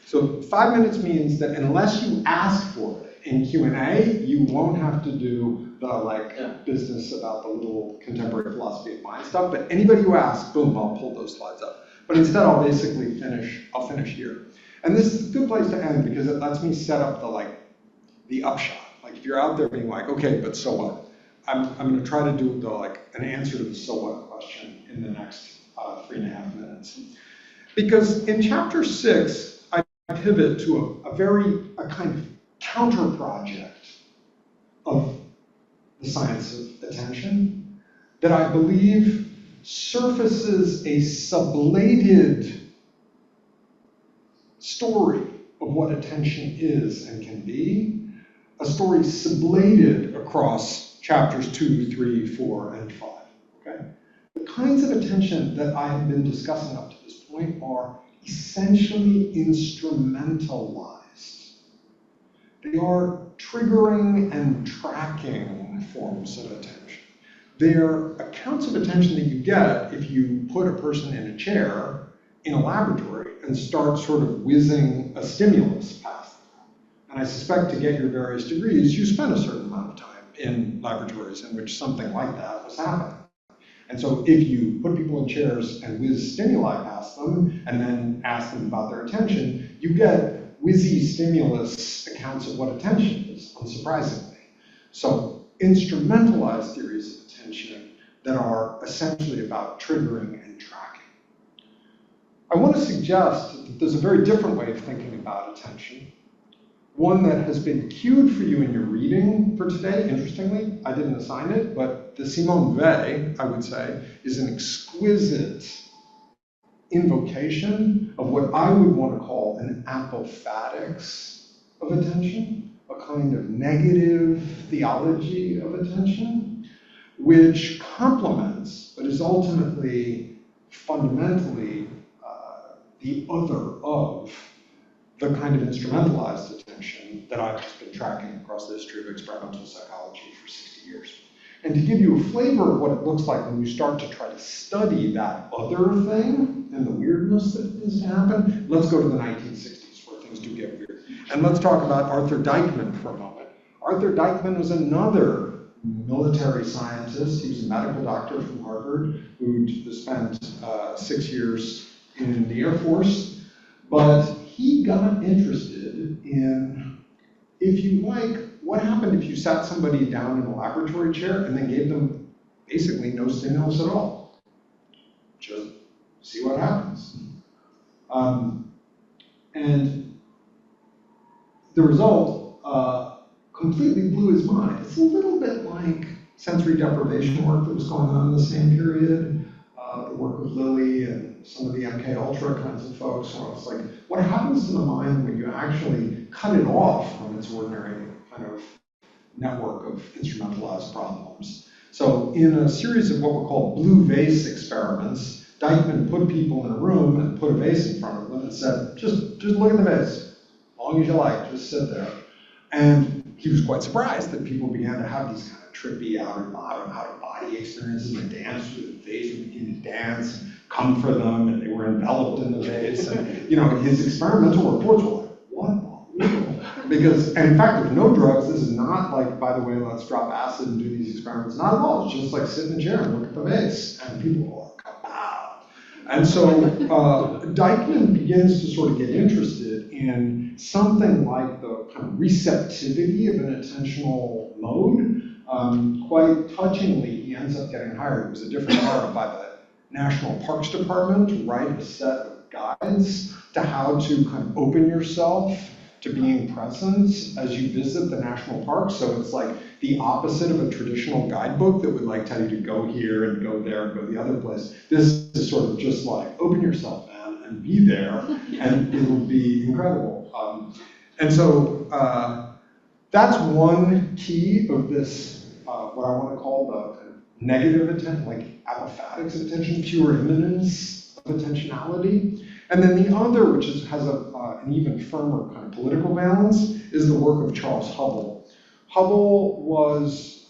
So 5 minutes means that unless you ask for it in Q&A, you won't have to do the business about the little contemporary philosophy of mind stuff, but anybody who asks, boom, I'll pull those slides up. But instead I'll basically I'll finish here. And this is a good place to end because it lets me set up the upshot. Like if you're out there being like, okay, but so what? I'm gonna try to do an answer to the so what question in the next 3.5 minutes. Because in chapter 6, I pivot to a kind of counter project of the science of attention that I believe surfaces a sublated story of what attention is and can be, a story sublated across chapters 2, 3, 4, and 5. Okay? The kinds of attention that I have been discussing up to this point are essentially instrumentalized. They are triggering and tracking forms of attention. They're accounts of attention that you get if you put a person in a chair in a laboratory and start sort of whizzing a stimulus past them. And I suspect to get your various degrees, you spend a certain amount of time in laboratories in which something like that was happening. And so if you put people in chairs and whiz stimuli past them and then ask them about their attention, you get whizzy stimulus accounts of what attention is, unsurprisingly. So instrumentalized theories of attention that are essentially about triggering and tracking. I want to suggest that there's a very different way of thinking about attention. One that has been cued for you in your reading for today, interestingly, I didn't assign it, but the Simone Weil, I would say, is an exquisite invocation of what I would want to call an apophatics of attention, a kind of negative theology of attention, which complements, but is ultimately, fundamentally, the other of the kind of instrumentalized attention that I've just been tracking across the history of experimental psychology for 60 years. And to give you a flavor of what it looks like when you start to try to study that other thing and the weirdness that is to happen, let's go to the 1960s where things do get weird. And let's talk about Arthur Dykman for a moment. Arthur Dykman was another military scientist. He was a medical doctor from Harvard who spent 6 years in the Air Force, but he got interested in, if you like, what happened if you sat somebody down in a laboratory chair and then gave them basically no stimulus at all? Just see what happens. And the result completely blew his mind. It's a little bit like sensory deprivation work that was going on in the same period, the work of Lilly and some of the MK Ultra kinds of folks, where it's like, what happens to the mind when you actually cut it off from its ordinary kind of network of instrumentalized problems? So in a series of what were called blue vase experiments, Dykman put people in a room and put a vase in front of them and said, just look at the vase, as long as you like, just sit there. And he was quite surprised that people began to have these kind of trippy out-of-body experiences. They danced with the vase, would begin to dance and come for them, and they were enveloped in the vase. And his experimental reports were like, what? Because, and in fact, there's no drugs. This is not like, by the way, let's drop acid and do these experiments. Not at all. It's just like sit in a chair and look at the vase. And people are like, wow. And so Dykman begins to sort of get interested in something like the kind of receptivity of an attentional mode. Quite touchingly, he ends up getting hired. It was a different era by the National Parks Department to write a set of guides to how to kind of open yourself to being present as you visit the national parks. So it's like the opposite of a traditional guidebook that would like tell you to go here and go there and go the other place. This is sort of just like, open yourself, man, and be there, and it'll be incredible. And so that's one key of this, what I want to call the negative attention, like apophatics of attention, pure immanence of attentionality. And then the other, which has an even firmer kind of political balance, is the work of Charles Hubble. Hubble was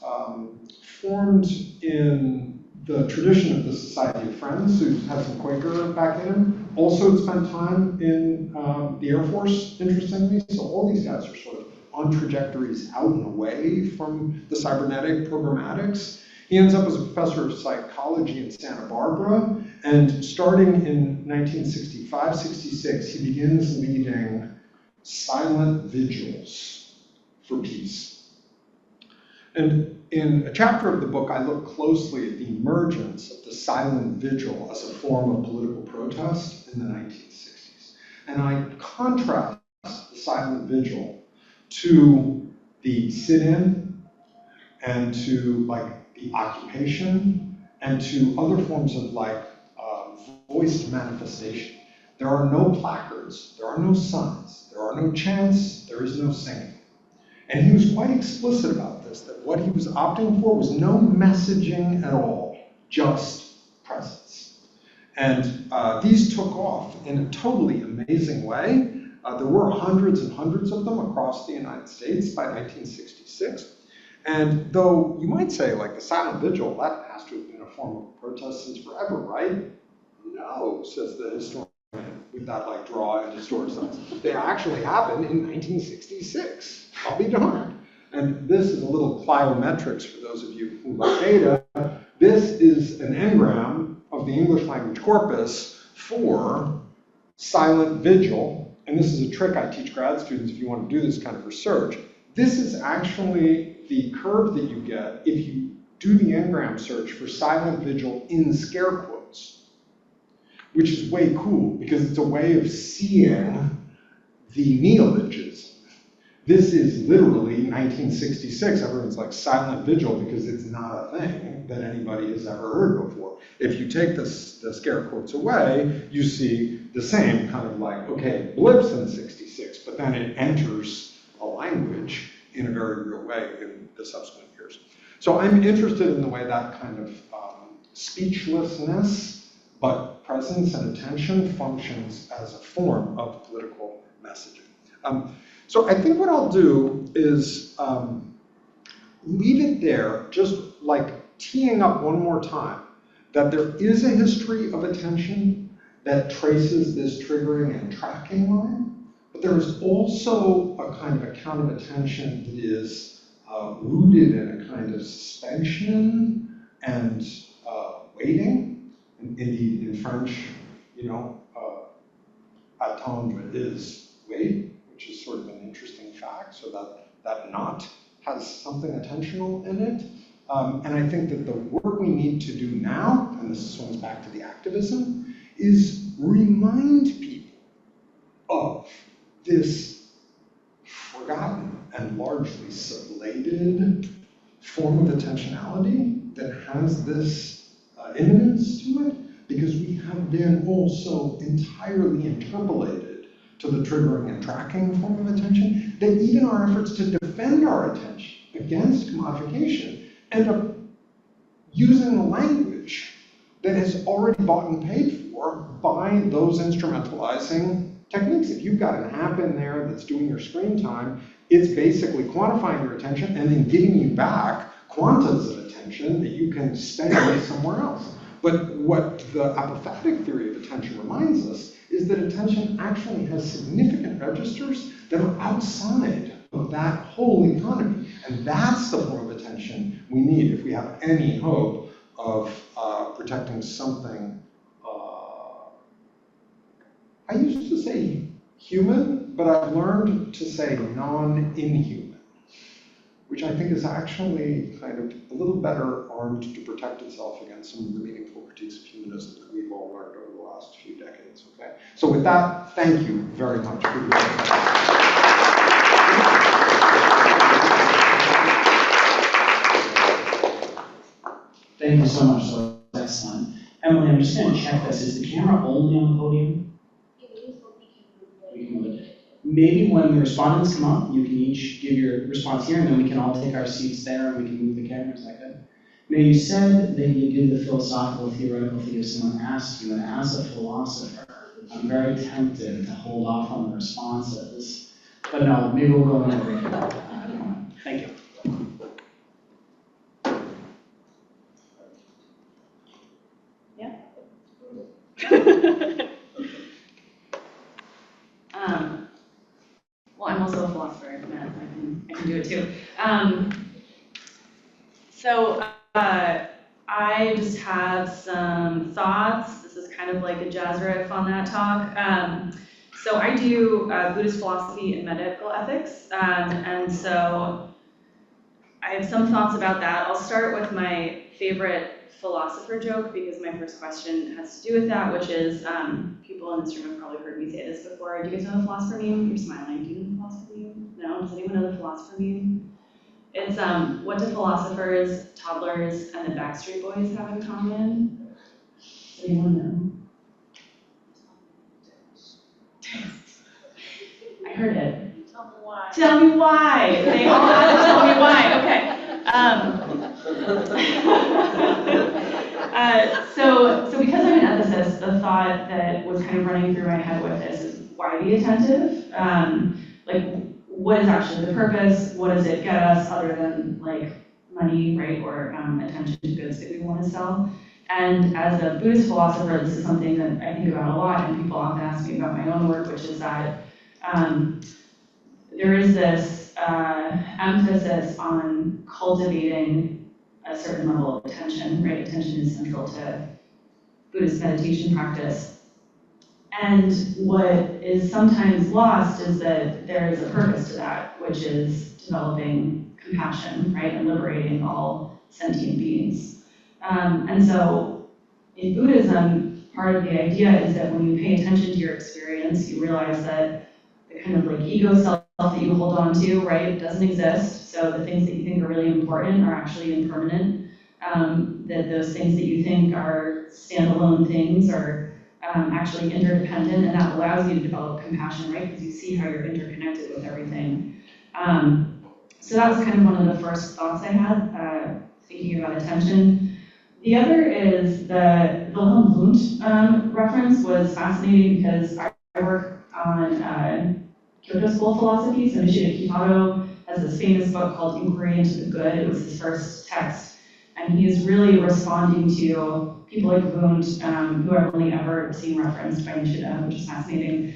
formed in the tradition of the Society of Friends, who had some Quaker back in him. Also spent time in the Air Force, interestingly. So all these guys are sort of on trajectories out and away from the cybernetic programmatics. He ends up as a professor of psychology in Santa Barbara, and starting in 1965-66, he begins leading silent vigils for peace. And in a chapter of the book, I look closely at the emergence of the silent vigil as a form of political protest in the 1960s. And I contrast the silent vigil to the sit-in and to like the occupation and to other forms of like voiced manifestation. There are no placards, there are no signs, there are no chants, there is no singing. And he was quite explicit about this, that what he was opting for was no messaging at all, just presence. And these took off in a totally amazing way. There were hundreds and hundreds of them across the United States by 1966. And though you might say, like, the silent vigil, that has to have been a form of protest since forever, right? No, says the historian with that, like, draw and distort sense. They actually happened in 1966. I'll be darned. And this is a little plyometrics for those of you who like data. This is an engram of the English language corpus for silent vigil. And this is a trick I teach grad students if you want to do this kind of research. This is actually the curve that you get if you do the engram search for silent vigil in scare quotes, which is way cool because it's a way of seeing the neologism. This is literally 1966. Everyone's like silent vigil because it's not a thing that anybody has ever heard before. If you take the scare quotes away, you see the same kind of like, okay, blips in 66, but then it enters a language in a very real way in the subsequent years. So I'm interested in the way that kind of speechlessness, but presence and attention functions as a form of political messaging. So I think what I'll do is leave it there, just like teeing up one more time, that there is a history of attention that traces this triggering and tracking line, but there is also a kind of account of attention that is rooted in a kind of suspension and waiting. Indeed, in French, you know, attendre is wait, which is sort of an interesting fact, so that knot has something attentional in it. And I think that the work we need to do now, and this swings back to the activism, is remind people of this forgotten and largely sublated form of attentionality that has this immanence to it, because we have been also entirely interpolated to the triggering and tracking form of attention, that even our efforts to defend our attention against commodification end up using a language that is already bought and paid for by those instrumentalizing techniques. If you've got an app in there that's doing your screen time, it's basically quantifying your attention and then giving you back quantas of attention that you can spend somewhere else. But what the apophatic theory of attention reminds us is that attention actually has significant registers that are outside of that whole economy. And that's the form of attention we need if we have any hope of protecting something. I used to say human, but I've learned to say non-inhuman, which I think is actually kind of a little better armed to protect itself against some of the meaningful critiques of humanism that we've all learned over the last few decades, okay? So with that, thank you very much for your attention. Thank you so much, so excellent. Emily, I'm just gonna check this. Is the camera only on the podium? We can move it. Maybe when the respondents come up, you can each give your response here, and then we can all take our seats there, and we can move the camera. Is that good? Now, you said that you do the philosophical, theoretical thing if someone asks you, and as a philosopher, I'm very tempted to hold off on the responses. But no, maybe we'll go in over here. Thank you. Well, I'm also a philosopher, Matt. I can do it too. I just have some thoughts. This is kind of like a jazz riff on that talk. So I do Buddhist philosophy and medical ethics, and so I have some thoughts about that. I'll start with my favorite philosopher joke because my first question has to do with that, which is people in this room have probably heard me say this before. Do you guys know the philosopher meme? You're smiling. Do you know the philosopher meme? No? Does anyone know the philosopher meme? It's what do philosophers, toddlers, and the Backstreet Boys have in common? Does anyone know? I heard it. Tell me why. Tell me why. They all have to tell me why. Okay. So because I'm an ethicist, the thought that was kind of running through my head with this is why be attentive? What is actually the purpose? What does it get us other than like money, right, or attention to goods that we want to sell? And as a Buddhist philosopher, this is something that I think about a lot, and people often ask me about my own work, which is that there is this emphasis on cultivating a certain level of attention, right? Attention is central to Buddhist meditation practice. And what is sometimes lost is that there is a purpose to that, which is developing compassion, right? And liberating all sentient beings. And so in Buddhism, part of the idea is that when you pay attention to your experience, you realize that the kind of like ego self that you hold on to, right, doesn't exist. So the things that you think are really important are actually impermanent. That those things that you think are standalone things are actually interdependent, and that allows you to develop compassion, right? Because you see how you're interconnected with everything. So that was kind of one of the first thoughts I had, thinking about attention. The other is the Wilhelm Wundt reference was fascinating because I work on Kyoto School of Philosophy, so Nishida Kitaro has this famous book called Inquiry into the Good. It was his first text, and he's really responding to people like Wundt, who I've only ever seen referenced by Nishida, which is fascinating,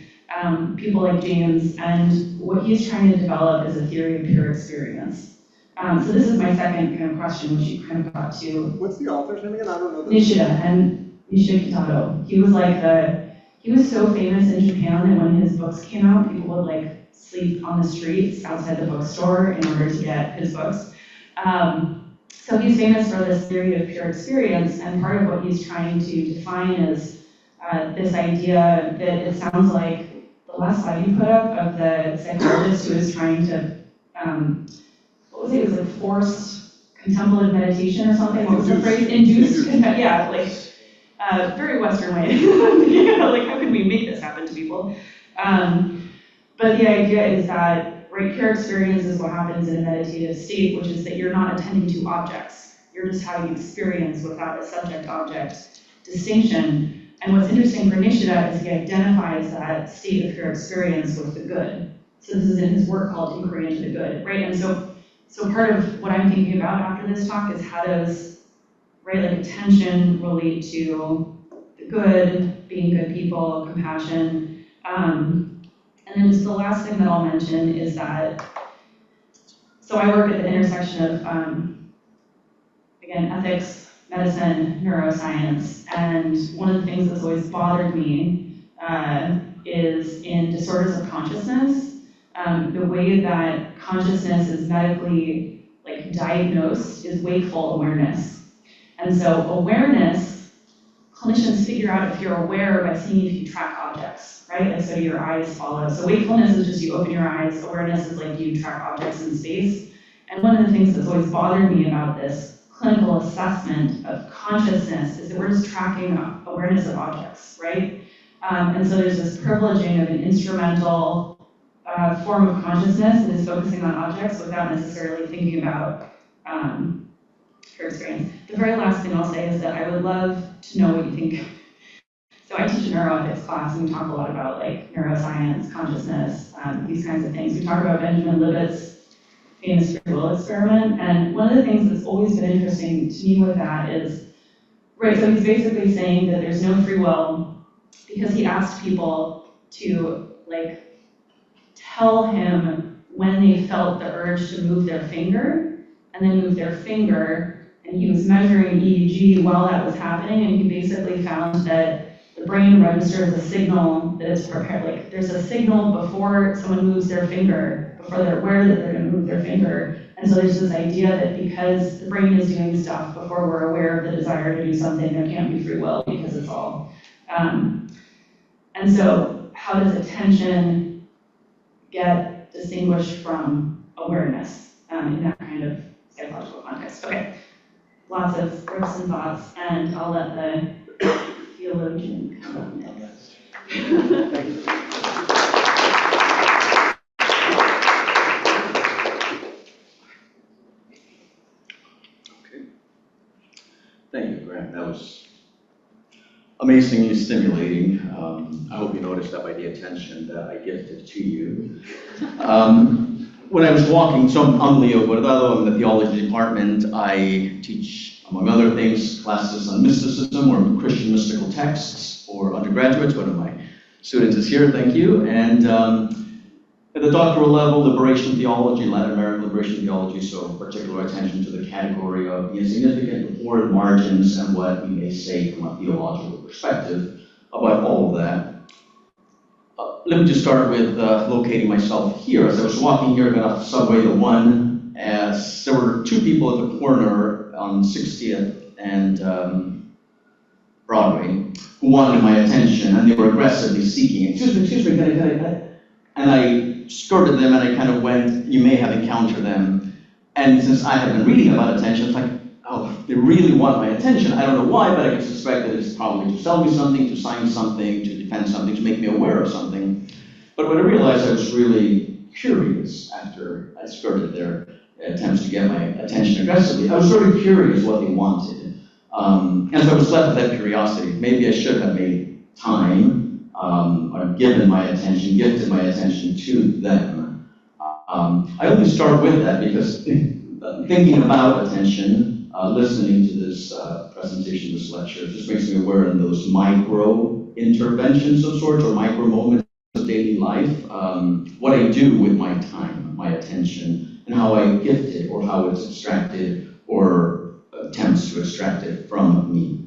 people like James, and what he's trying to develop is a theory of pure experience. So this is my second kind of question, which you kind of got to. What's the author's name again? I don't know this. Nishida Kitaro. He was so famous in Japan that when his books came out, people would like sleep on the streets outside the bookstore in order to get his books. So he's famous for this theory of pure experience, and part of what he's trying to define is this idea that it sounds like the last slide you put up of the psychologist who was trying to, what was it? It was like forced contemplative meditation or something. What was the phrase? Induced. Yeah, like very Western way. You know, like how could we make this happen to people? But the idea is that pure experience is what happens in a meditative state, which is that you're not attending to objects. You're just having experience without a subject-object distinction. And what's interesting for Nishida is he identifies that state of pure experience with the good. So this is in his work called Inquiry into the Good, right? And so part of what I'm thinking about after this talk is how does, right, like attention relate to the good, being good people, compassion. And then just the last thing that I'll mention is that, so I work at the intersection of, again, ethics, medicine, neuroscience, and one of the things that's always bothered me is in disorders of consciousness, the way that consciousness is medically like diagnosed is wakeful awareness. And so awareness, clinicians figure out if you're aware by seeing if you track objects, right? Like so your eyes follow. So wakefulness is just you open your eyes, awareness is like you track objects in space. And one of the things that's always bothered me about this clinical assessment of consciousness is that we're just tracking awareness of objects, right? And so there's this privileging of an instrumental form of consciousness that is focusing on objects without necessarily thinking about her experience. The very last thing I'll say is that I would love to know what you think. So I teach a neuroethics class, and we talk a lot about like neuroscience, consciousness, these kinds of things. We talk about Benjamin Libet's famous free will experiment, and one of the things that's always been interesting to me with that is, right, so he's basically saying that there's no free will because he asked people to like tell him when they felt the urge to move their finger, and then move their finger, and he was measuring EEG while that was happening, and he basically found that the brain registers a signal that it's prepared, like there's a signal before someone moves their finger, before they're aware that they're gonna move their finger. And so there's this idea that because the brain is doing stuff before we're aware of the desire to do something, there can't be free will because it's all. And so how does attention get distinguished from awareness in that kind of psychological context? Okay, lots of riffs and thoughts, and I'll let the theologian come up next. Thank you, Grant. That was amazingly stimulating. I hope you noticed that by the attention that I gifted to you. When I was walking, so I'm Leo Guardado, I'm in the theology department. I teach, among other things, classes on mysticism or Christian mystical texts for undergraduates. One of my students is here, thank you. And at the doctoral level, liberation theology, Latin American liberation theology, so particular attention to the category of the insignificant, the poor and margins, and what we may say from a theological perspective about all of that. Let me just start with locating myself here. As I was walking here, I got off the subway, the one, as there were two people at the corner on 60th and Broadway who wanted my attention, and they were aggressively seeking it. Excuse me, can I? And I skirted them, and I kind of went, you may have encountered them. And since I have been reading about attention, it's like, oh, they really want my attention. I don't know why, but I can suspect that it's probably to sell me something, to sign something, to defend something, to make me aware of something. But when I realized I was really curious after I skirted their attempts to get my attention aggressively, I was very curious what they wanted. And so I was left with that curiosity. Maybe I should have made time, or given my attention, gifted my attention to them. I only start with that because thinking about attention, listening to this presentation, this lecture, just makes me aware of those micro interventions of sorts, or micro moments of daily life, what I do with my time, my attention, and how I gift it, or how it's extracted, or attempts to extract it from me.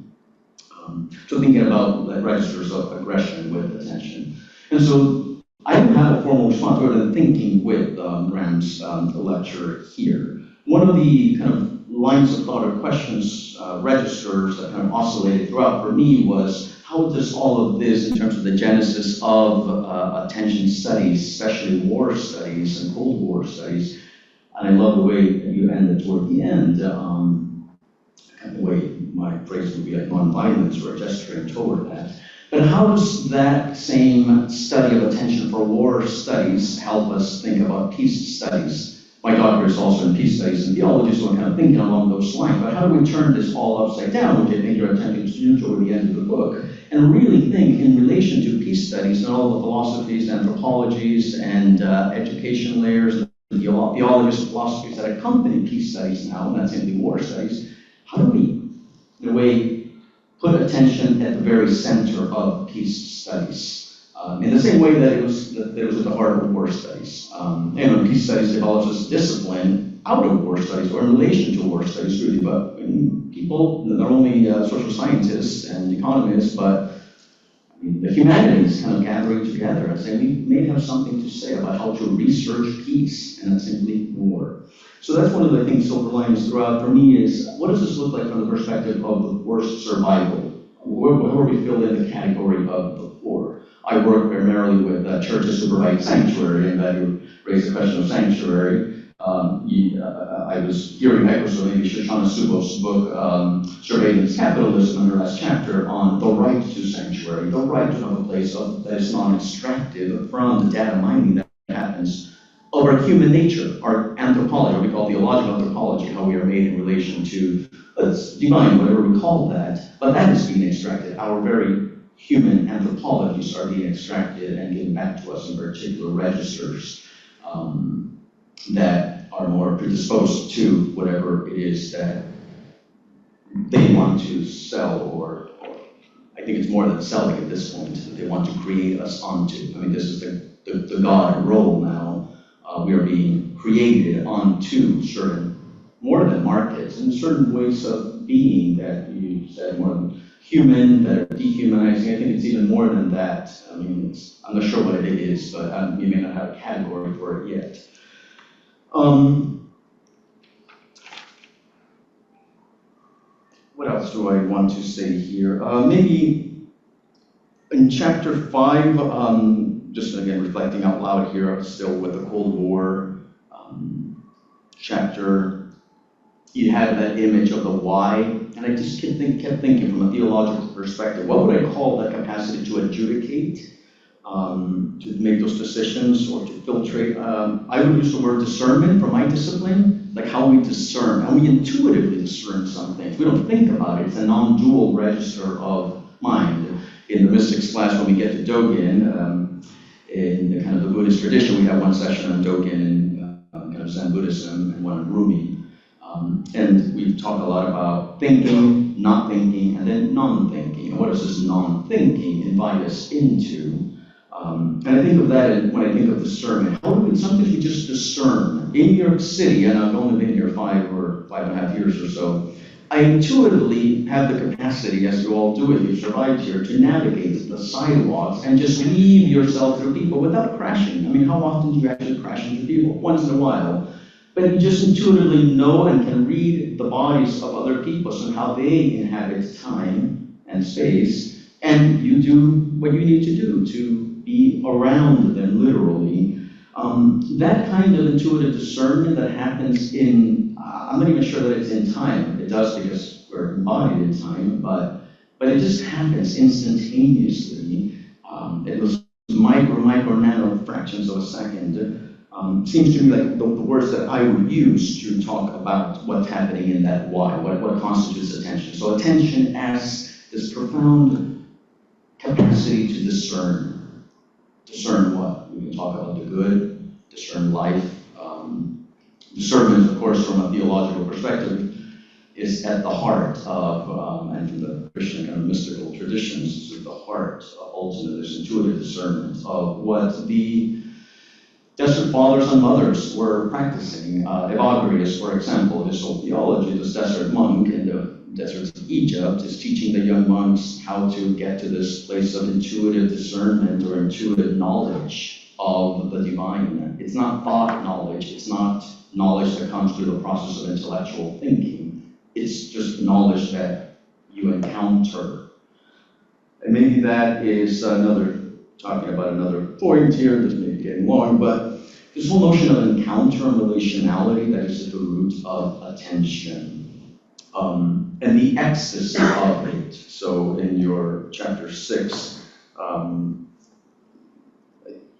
So thinking about the registers of aggression with attention. And so I didn't have a formal response other than thinking with Graham's lecture here. One of the kind of lines of thought or questions, registers that kind of oscillated throughout for me was, how does all of this, in terms of the genesis of attention studies, especially war studies and Cold War studies, and I love the way you ended toward the end, kind of the way my phrase would be like nonviolence, or gesturing toward that. But how does that same study of attention for war studies help us think about peace studies? My doctorate is also in peace studies and theology, so I'm kind of thinking along those lines. But how do we turn this all upside down, which I think you're attempting to do toward the end of the book, and really think in relation to peace studies and all the philosophies, anthropologies, and education layers, and theologies and philosophies that accompany peace studies now, and that's simply war studies. How do we, in a way, put attention at the very center of peace studies? In the same way that it was at the heart of war studies. Peace studies develops this discipline out of war studies, or in relation to war studies, really. But people, not only social scientists and economists, but the humanities kind of gathering together and saying, we may have something to say about how to research peace, and not simply war. So that's one of the things, silver linings throughout for me, is what does this look like from the perspective of the worst survival? Where we fill in the category of the poor. I work primarily with churches who provide sanctuary, and that you raised the question of sanctuary. I was hearing echoes of maybe Shoshana Zuboff's book, Surveillance Capitalism, in her last chapter, on the right to sanctuary, the right to have a place that is non-extractive from the data mining that happens of our human nature, our anthropology, what we call theological anthropology, how we are made in relation to divine, whatever we call that, but that is being extracted. Our very human anthropologies are being extracted and given back to us in particular registers that are more predisposed to whatever it is that they want to sell, or I think it's more than selling at this point, that they want to create us onto. I mean, this is the God role now. We are being created onto certain, more than markets, and certain ways of being that you said, more than human, that are dehumanizing. I think it's even more than that. I mean, I'm not sure what it is, but we may not have a category for it yet. What else do I want to say here? Maybe in chapter 5, just again reflecting out loud here, still with the Cold War chapter, you had that image of the why, and I just kept thinking from a theological perspective, what would I call that capacity to adjudicate, to make those decisions or to filtrate? I would use the word discernment for my discipline, like how we discern, how we intuitively discern some things. We don't think about it. It's a non-dual register of mind. In the mystics class, when we get to Dogen, in the kind of the Buddhist tradition, we have one session on Dogen and kind of Zen Buddhism and one on Rumi. And we've talked a lot about thinking, not thinking, and then non-thinking. And what does this non-thinking invite us into? And I think of that when I think of discernment. How do we, sometimes we just discern. In New York City, and I've only been here 5 or 5.5 years or so, I intuitively have the capacity, as you all do if you've survived here, to navigate the sidewalks and just weave yourself through people without crashing. I mean, how often do you actually crash into people? Once in a while. But you just intuitively know and can read the bodies of other people and how they inhabit time and space, and you do what you need to do to be around them, literally. That kind of intuitive discernment that happens in, I'm not even sure that it's in time. It does because we're embodied in time, but it just happens instantaneously. It was micro nano fractions of a second. Seems to me like the words that I would use to talk about what's happening in that why, what constitutes attention. So attention as this profound capacity to discern. Discern what? We can talk about the good, discern life. Discernment, of course, from a theological perspective, is at the heart of, and from the Christian kind of mystical traditions, is at the heart of ultimately this intuitive discernment of what the desert fathers and mothers were practicing. Evagrius, for example, his whole theology, this desert monk in the deserts of Egypt, is teaching the young monks how to get to this place of intuitive discernment or intuitive knowledge of the divine. It's not thought knowledge, it's not knowledge that comes through the process of intellectual thinking. It's just knowledge that you encounter. And maybe that is talking about another point here, this may be getting long, but this whole notion of encounter and relationality that is at the root of attention, and the ecstasy of it. So in your chapter 6,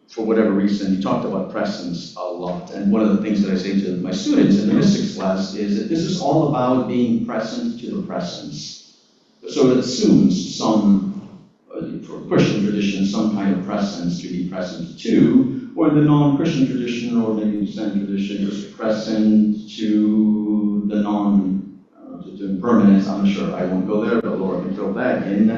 for whatever reason, you talked about presence a lot, and one of the things that I say to my students in the mystics class is that this is all about being present to the presence. So it assumes some, for Christian tradition, some kind of presence to be present to, or in the non-Christian tradition, or maybe Zen tradition, just present to the to impermanence. I'm sure I won't go there, but Laura can throw that in.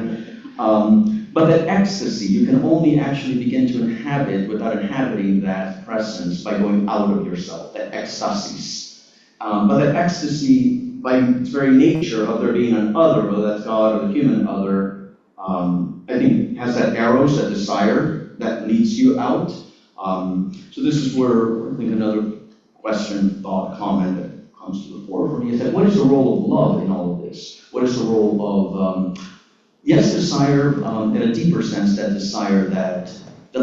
But that ecstasy, you can only actually begin to inhabit without inhabiting that presence by going out of yourself, that ecstasis. But that ecstasy, by its very nature of there being an other, whether that's God or the human other, I think has that eros, that desire that leads you out. So this is where I think another question, thought, comment that comes to the fore for me is that what is the role of love in all of this? What is the role of, yes, desire in a deeper sense, that desire that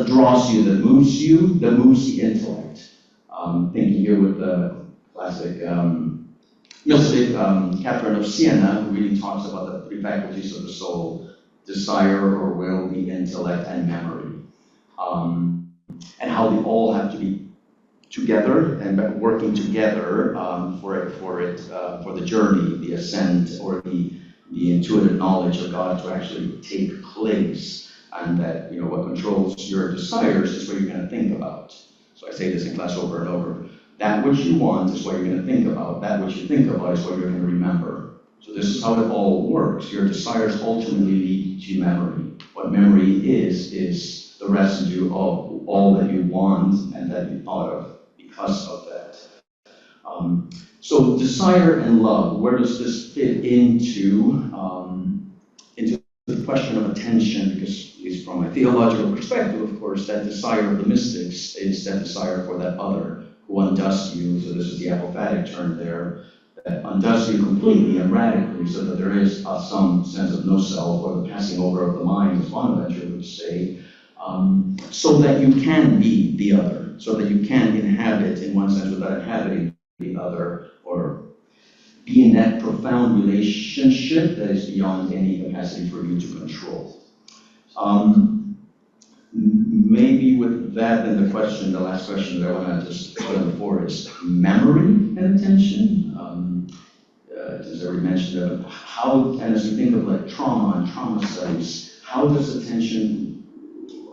draws you, that moves the intellect. Thinking here with the classic mystic Catherine of Siena, who really talks about the 3 faculties of the soul: desire or will, the intellect, and memory. And how they all have to be together and working together for the journey, the ascent, or the intuitive knowledge of God to actually take place, and that what controls your desires is what you're going to think about. So I say this in class over and over. That which you want is what you're going to think about. That which you think about is what you're going to remember. So this is how it all works. Your desires ultimately lead to memory. What memory is the residue of all that you want and that you thought of because of that. So desire and love, where does this fit into the question of attention? Because at least from a theological perspective, of course, that desire of the mystics is that desire for that other who undoes you. So this is the apophatic term there, that undoes you completely and radically, so that there is some sense of no self, or the passing over of the mind, as Bonaventure would say, so that you can be the other, so that you can inhabit, in one sense, without inhabiting the other, or be in that profound relationship that is beyond any capacity for you to control. Maybe with that, then the last question that I want to just put on the floor is memory and attention. As I already mentioned, how, and as we think of like trauma and trauma studies, how does attention,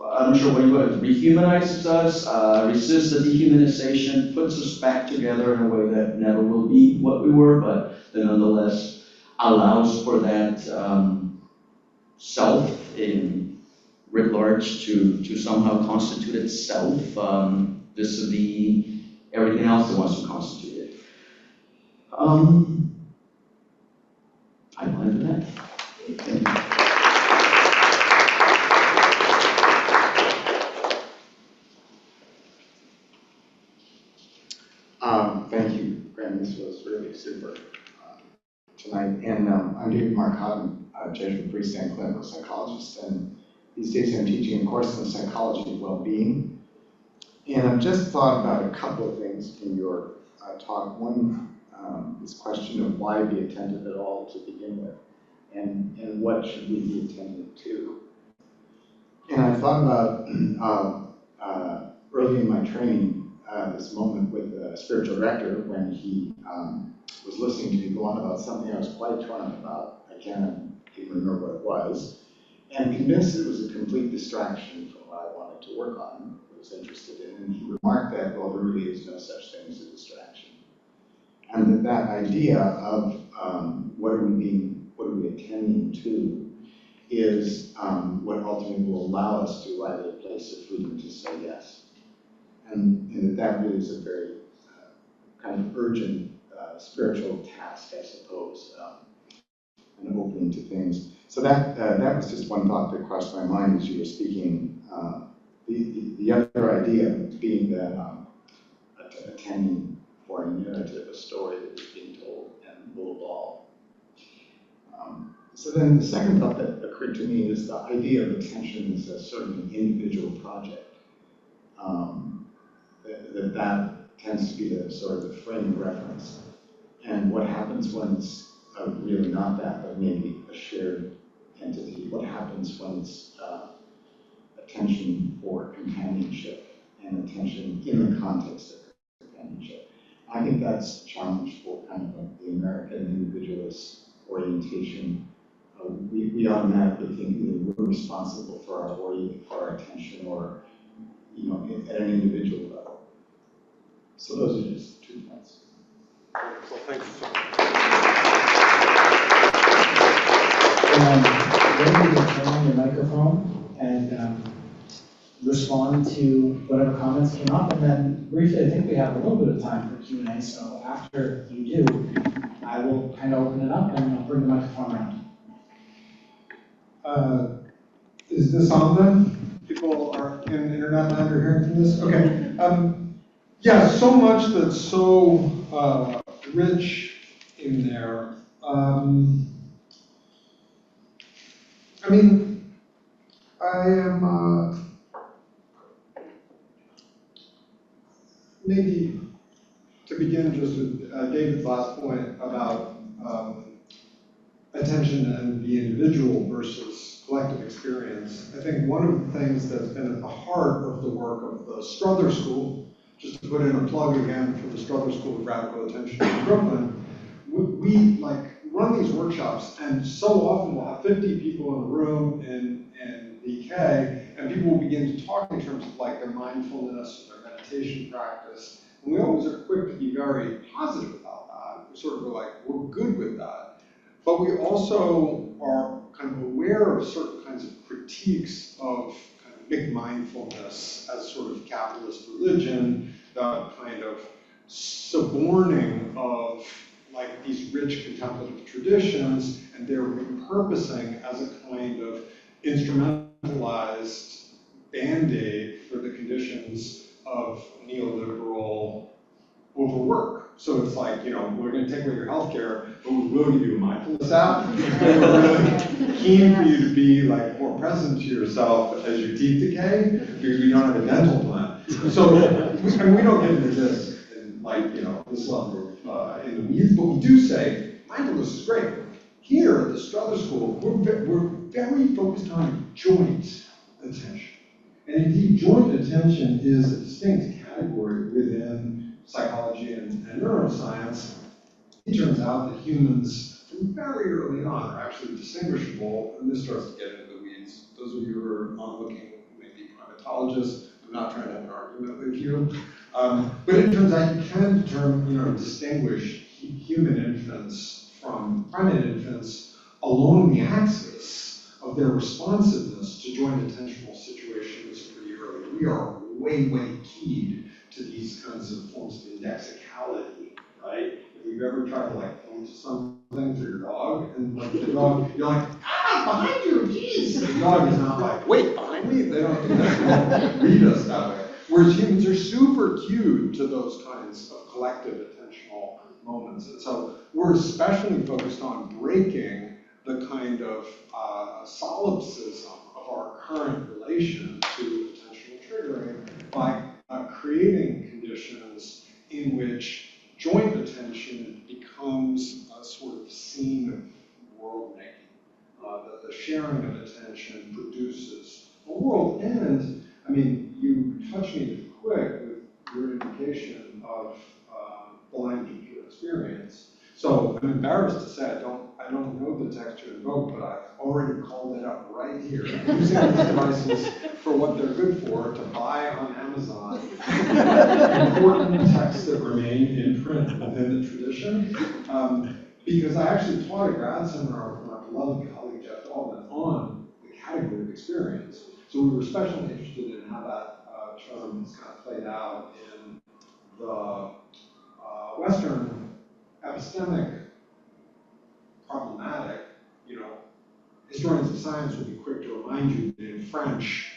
I'm not sure what you call it, rehumanizes us, resists the dehumanization, puts us back together in a way that never will be what we were, but that nonetheless allows for that self in writ large to somehow constitute itself vis-a-vis everything else that wants to constitute it. I will end with that. Thank you. Thank you, Graham. This was really super tonight. And I'm David Mark Houghton, Jesuit priest and clinical psychologist. And these days I'm teaching a course in the psychology of well-being. And I've just thought about a couple of things in your talk. One, this question of why be attentive at all to begin with, and what should we be attentive to? And I thought about early in my training, this moment with the spiritual director when he was listening to me go on about something I was quite torn about. I can't even remember what it was, and convinced it was a complete distraction from what I wanted to work on, was interested in. And he remarked that, well, there really is no such thing as a distraction. And that idea of what are we attending to is what ultimately will allow us to arrive at a place of freedom to say yes. And that really is a very kind of urgent spiritual task, I suppose, and opening to things. So that was just one thought that crossed my mind as you were speaking. The other idea being that attending for a narrative, a story that is being told, and will evolve. So then the second thought that occurred to me is the idea of attention as a sort of an individual project. That tends to be the sort of the frame of reference. And what happens when it's really not that, but maybe a shared entity? What happens when it's attention for companionship and attention in the context of companionship? I think that's a challenge for kind of the American individualist orientation. We automatically think that we're responsible for our attention, or at an individual level. So those are just 2 points. Wonderful, thank you so much. Ready to turn on your microphone and respond to whatever comments came up, and then briefly, I think we have a little bit of time for Q&A, so after you do, I will kind of open it up and I'll bring the microphone around. Is this on then? People are in internet land are hearing from this? Okay. Yeah, so much that's so rich in there. I mean, I am maybe to begin just with David's last point about attention and the individual versus collective experience. I think one of the things that's been at the heart of the work of the Strother School just to put in a plug again for the Strother School of Radical Attention in Brooklyn, we like run these workshops, and so often we'll have 50 people in a room in BK, and people will begin to talk in terms of like their mindfulness or their meditation practice. And we always are quick to be very positive about that. We sort of go like, we're good with that. But we also are kind of aware of certain kinds of critiques of kind of big mindfulness as sort of capitalist religion, the kind of suborning of like these rich contemplative traditions, and their repurposing as a kind of instrumentalized band-aid for the conditions of neoliberal overwork. So it's like, you know, we're going to take away your healthcare, but we will give you a mindfulness app. And we're really keen for you to be like more present to yourself as your teeth decay, because we don't have a dental plan. So, and we don't get into this in like, you know, this level of in the weeds, but we do say mindfulness is great. Here at the Strother School, we're very focused on joint attention. And indeed, joint attention is a distinct category within psychology and neuroscience. It turns out that humans, from very early on, are actually distinguishable, and this starts to get into the weeds. Those of you who are onlooking may be primatologists. I'm not trying to have an argument with you. But it turns out you can distinguish human infants from primate infants along the axis of their responsiveness to joint attentional situations pretty early. We are way, way keyed to these kinds of forms of indexicality, right? If you've ever tried to like point to something to your dog, and like the dog, you're like, behind you, jeez. The dog is not like, wait, behind me? They don't do that. They don't read us that way. Whereas humans are super cued to those kinds of collective attentional moments. And so we're especially focused on breaking the kind of solipsism of our current relation to attentional triggering by creating conditions in which joint attention becomes a sort of scene of world making. That the sharing of attention produces a world. And I mean, you touched me quick with your indication of the language of your experience. So I'm embarrassed to say I don't know the text you invoked, but I've already called it up right here. I'm using these devices for what they're good for, to buy on Amazon important texts that remain in print within the tradition. Because I actually taught a grad seminar with my beloved colleague Jeff Dahlman on the category of experience. So we were especially interested in how that term is kind of played out in the Western epistemic problematic. You know, historians of science will be quick to remind you that in French,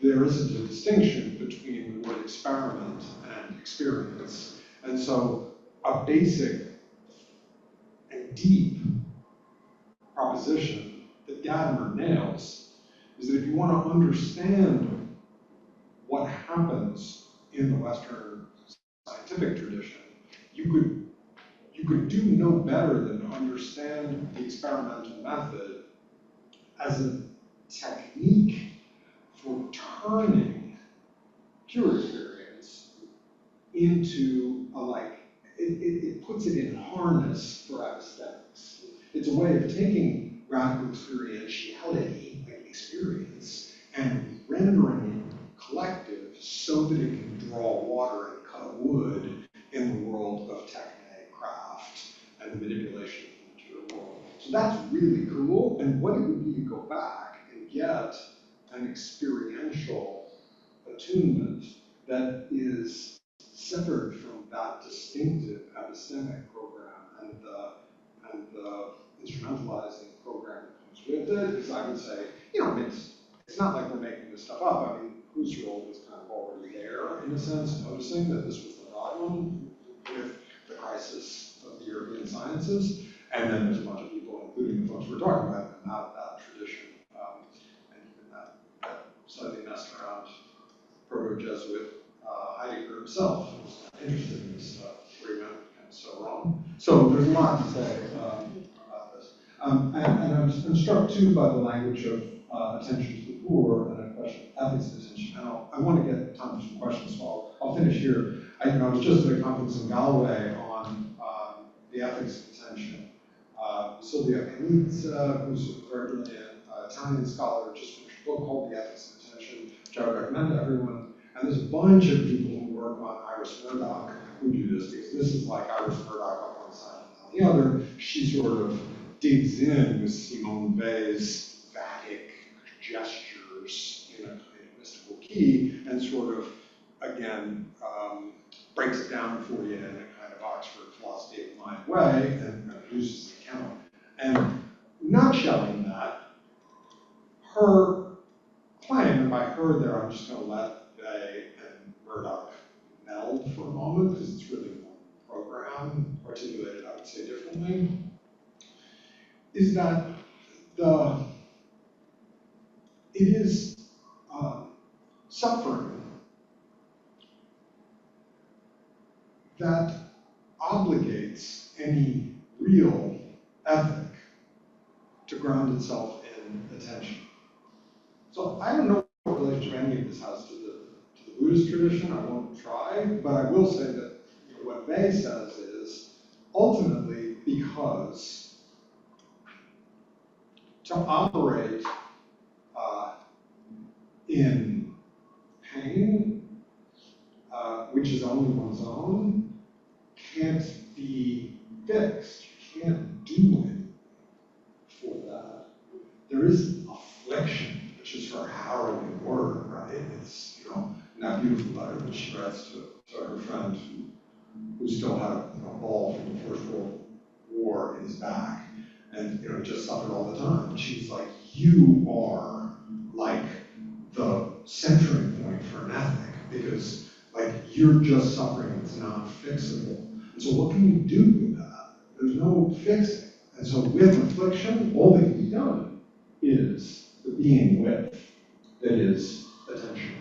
there isn't a distinction between the word experiment and experience. And so a basic and deep proposition that Gadamer nails is that if you want to understand what happens in the Western scientific tradition, you could do no better than understand the experimental method as a technique for turning pure experience into it puts it in harness for epistemics. It's a way of taking radical experientiality, like experience, and rendering it collective so that it can draw water and cut wood in the world of techne, craft, and the manipulation of the material world. So that's really cool, and what it would be to go back and get an experiential attunement that is severed from that distinctive epistemic program and the instrumentalizing program that comes with it, because I would say, it's not like we're making this stuff up. I mean, Husserl was kind of already there, in a sense, noticing that this was the problem with the crisis of the European sciences. And then there's a bunch of people, including the folks we're talking about, and out of that tradition, and even that slightly messed around proto-Jesuit Heidegger himself was interested in this stuff, where he went kind of so wrong. So there's a lot to say about this. And I'm struck too by the language of attention to the poor and a question of ethics of attention. And I want to get time for some questions, so I'll finish here. I was just at a conference in Galway on the ethics of attention. Sylvia Panizza, who's a very brilliant Italian scholar, just finished a book called The Ethics of Attention, which I would recommend to everyone. And there's a bunch of people who work on Iris Murdoch who do this, because this is like Iris Murdoch on one side and on the other. She sort of digs in with Simone Weil's vatic gestures in a kind of mystical key and sort of, again, breaks it down for you in a kind of Oxford philosophy of mind way and uses the account. And nutshelling that, her claim, and by her there, I'm just going to let Bay and Murdoch meld for a moment, because it's really one program, articulated, I would say, differently, is that it is suffering that obligates any real ethic to ground itself in attention. So I don't know what relationship any of this has to the Buddhist tradition. I won't try, but I will say that what Bay says is ultimately because to operate in pain, which is only one's own, can't be fixed. You can't do anything for that. There is affliction, which is her harrowing word, right? It's, in that beautiful letter that she writes to her friend who still had a ball from the First World War in his back, and he just suffered all the time. And she's like, you are like the centering point for an ethic, because like you're just suffering, it's not fixable. And so what can you do with that? There's no fixing. And so with affliction, all that can be done is the being with that is attention.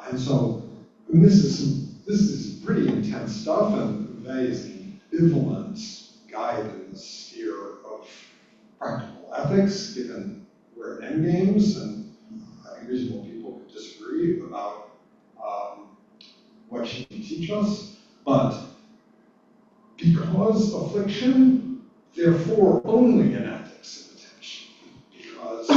And so, I mean, this is pretty intense stuff, and Wei's ambivalent guide in the sphere of practical ethics, given we're at endgames, and I think reasonable people could disagree about what she can teach us, but because affliction, therefore only in ethics of attention, because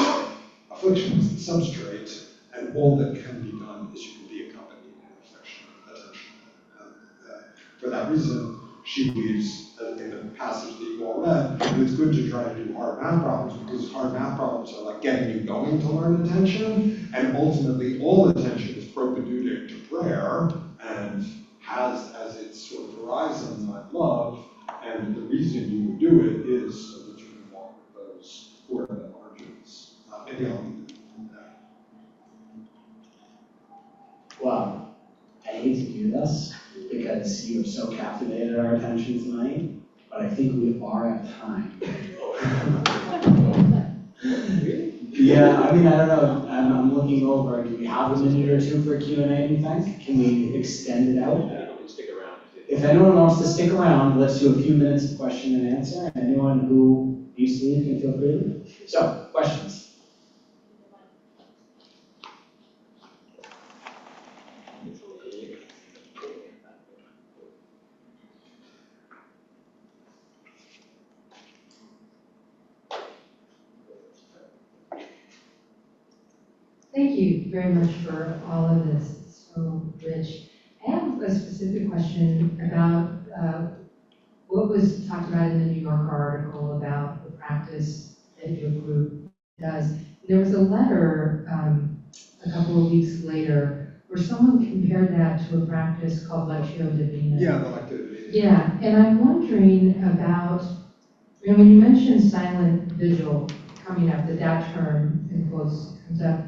affliction is the substrate, and all that can be done is you can be accompanied in affliction, attention. And for that reason, she believes, in the passage that you all read, that it's good to try to do hard math problems, because hard math problems are like getting you going to learn attention, and ultimately all attention is propedeutic to prayer, and has as its sort of horizon love, and the reason you would do it is so that you can walk with those who are in the margins. Maybe I'll leave it at that. Well, I hate to do this because you have so captivated our attention tonight, but I think we are at time. Yeah, I mean, I don't know. I'm looking over. Do we have a minute or two for Q&A, do you think? Can we extend it out? You can stick around. If anyone wants to stick around, let's do a few minutes of question and answer. And anyone who needs to leave can feel free to leave. So, questions? Thank you very much for all of this. It's so rich. I have a specific question about what was talked about in the New Yorker article about the practice that your group does. There was a letter a couple of weeks later where someone compared that to a practice called Lectio Divina. Yeah, the Lectio Divina. Yeah, and I'm wondering about, when you mentioned silent vigil coming up, that term in quotes comes up,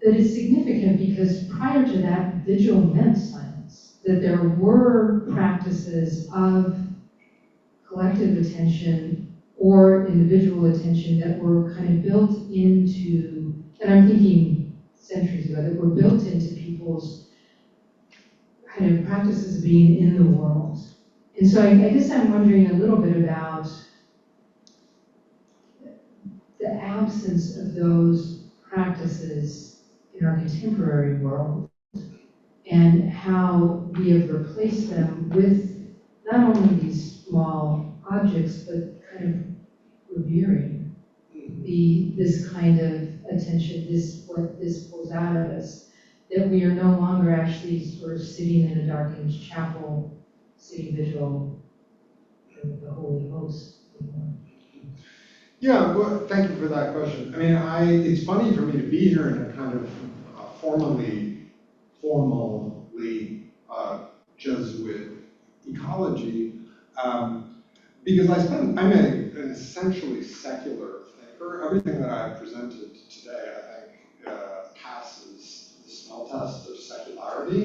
that is significant because prior to that, vigil meant silence, that there were practices of collective attention or individual attention that were kind of built into, and I'm thinking centuries ago, that were built into people's kind of practices of being in the world. And so I guess I'm wondering a little bit about the absence of those practices in our contemporary world, and how we have replaced them with not only these small objects, but kind of revering this kind of attention, what this pulls out of us, that we are no longer actually sort of sitting in a darkened chapel, sitting vigil with the Holy Host anymore. Yeah, well, thank you for that question. I mean, it's funny for me to be here in a kind of formally Jesuit ecology, because I'm an essentially secular thinker. Everything that I've presented today, I think, passes the smell test of secularity.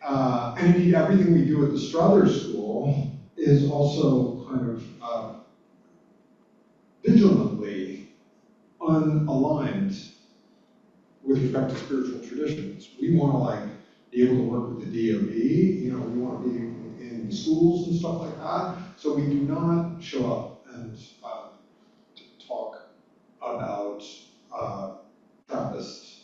And indeed, everything we do at the Struthers School is also kind of vigilantly unaligned with respect to spiritual traditions. We want to be able to work with the DOE, we want to be in schools and stuff like that. So we do not show up and talk about Trappist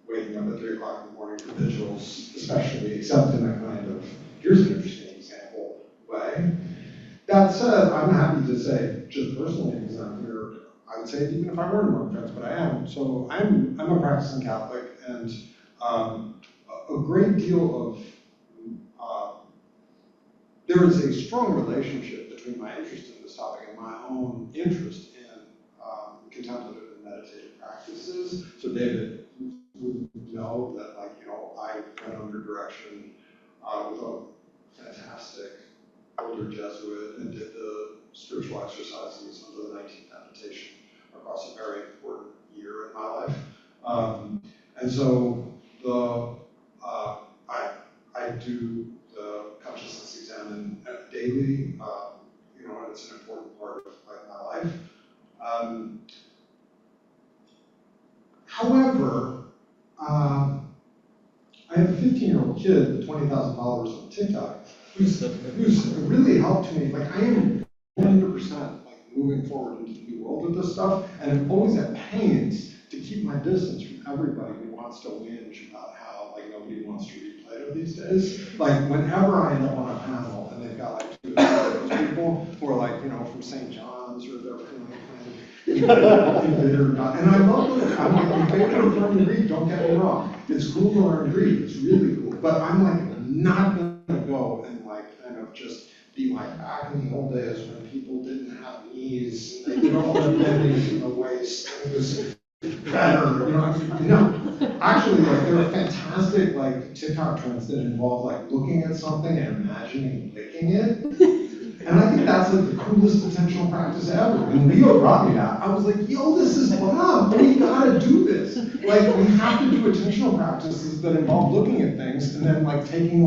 waking up at 3 o'clock in the morning for vigils, especially, except in a kind of, here's an interesting example way. That said, I'm happy to say, just personally, because I'm here, I would say it even if I weren't among friends, but I am. So I'm a practicing Catholic, and a great deal of, there is a strong relationship between my interest in this topic and my own interest in contemplative and meditative practices. So David would know that, I went under direction with a fantastic older Jesuit and did the spiritual exercises under the 19th meditation across a very important year in my life. And so I do the consciousness examine daily, and it's an important part of my life. However, I have a 15-year-old kid with $20,000 on TikTok who's really helped me. I am 100% moving forward into the new world with this stuff, and I'm always at pains to keep my distance from everybody who wants to whinge about how nobody wants to read Plato these days. Whenever I end up on a panel and they've got 2 of those people who are from St. John's or they're and I love it. I'm in favor of learning Greek, don't get me wrong. It's cool to learn Greek, it's really cool. But I'm not gonna go and kind of just be back in the old days when people didn't have knees and they did all their bending in the waist. And it was better, No, actually, there are fantastic TikTok trends that involve looking at something and imagining licking it. And I think that's the coolest attentional practice ever. When Leo brought me that, I was like, yo, this is bomb. We gotta do this. We have to do attentional practices that involve looking at things and then taking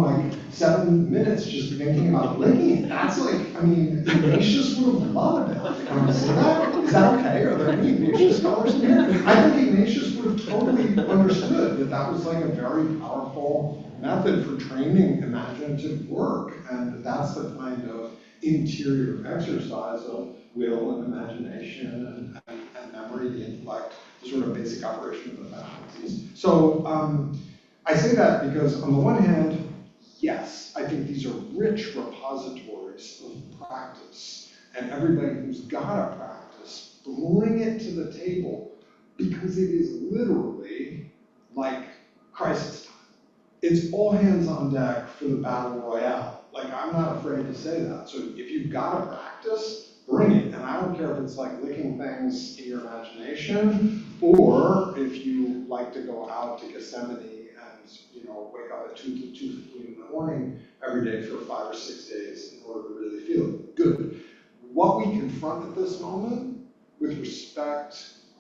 7 minutes just thinking about licking it. That's Ignatius would have loved it. Can I say that? Is that okay? Are there any Ignatius scholars in here? I think Ignatius would have totally understood that was a very powerful method for training imaginative work. And that's the kind of interior exercise of will and imagination and memory, the intellect, the sort of basic operation of the faculties. So I say that because on the one hand, yes, I think these are rich repositories of practice, and everybody who's got a practice, bring it to the table, because it is literally crisis time. It's all hands on deck for the battle royale. I'm not afraid to say that. So if you've got a practice, bring it. And I don't care if it's licking things in your imagination, or if you like to go out to Gethsemane and wake up at 2:15 in the morning every day for 5 or 6 days in order to really feel it. Good. What we confront at this moment with respect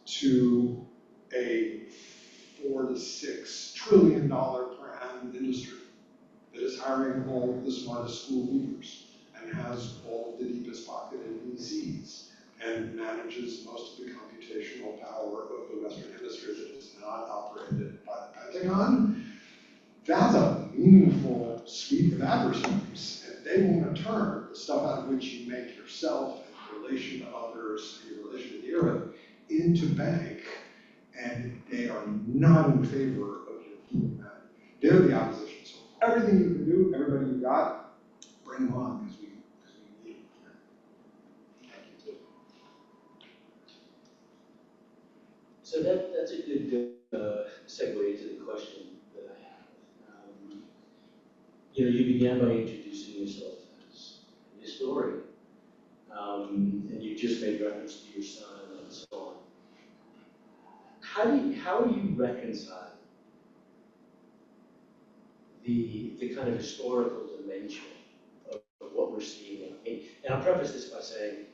to a $4 to $6 trillion per annum industry that is hiring all the smartest school leaders and has all of the deepest pocketed VCs and manages most of the computational power of the Western Hemisphere that is not operated by the Pentagon, that's a meaningful suite of adversaries. And they want to turn the stuff out of which you make yourself in relation to others, in relation to the earth, into bank. And they are not in favor of your to humanity. They're the opposition. So everything you can do, everybody you got, bring them on, because we need them. Thank you. So that's a good segue into the question that I have. You began by introducing yourself as a historian, and you just made reference to your son and so on. How do you reconcile the kind of historical dimension of what we're seeing? And I'll preface this by saying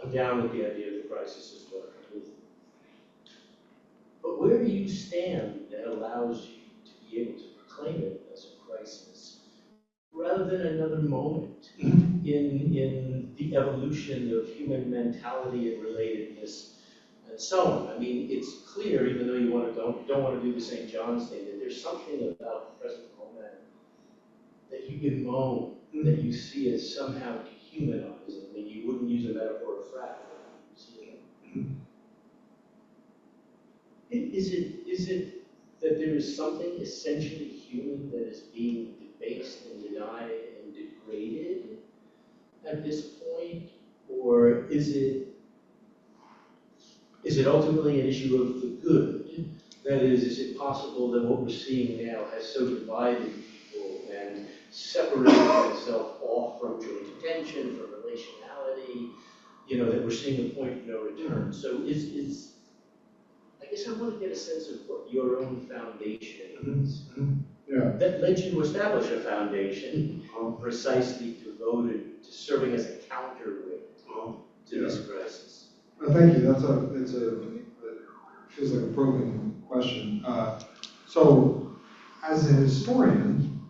I'm down with the idea of the crisis as well. But where do you stand that allows you to be able to proclaim it as a crisis rather than another moment in the evolution of human mentality and relatedness and so on? I mean, it's clear, even though you don't want to do the St. John's thing, that there's something about the present moment that you bemoan, that you see as somehow dehumanizing. I mean, you wouldn't use a metaphor of fractal. Is it that there is something essentially human that is being debased and denied and degraded at this point? Or is it ultimately an issue of the good? That is it possible that what we're seeing now has so divided people and separated itself off from joint attention, from relationality, that we're seeing a point of no return? So I guess I want to get a sense of what your own foundation is. Yeah. That led you to establish a foundation precisely devoted to serving as a counterweight to this crisis. Well, thank you. It feels like a probing question. So, as a historian,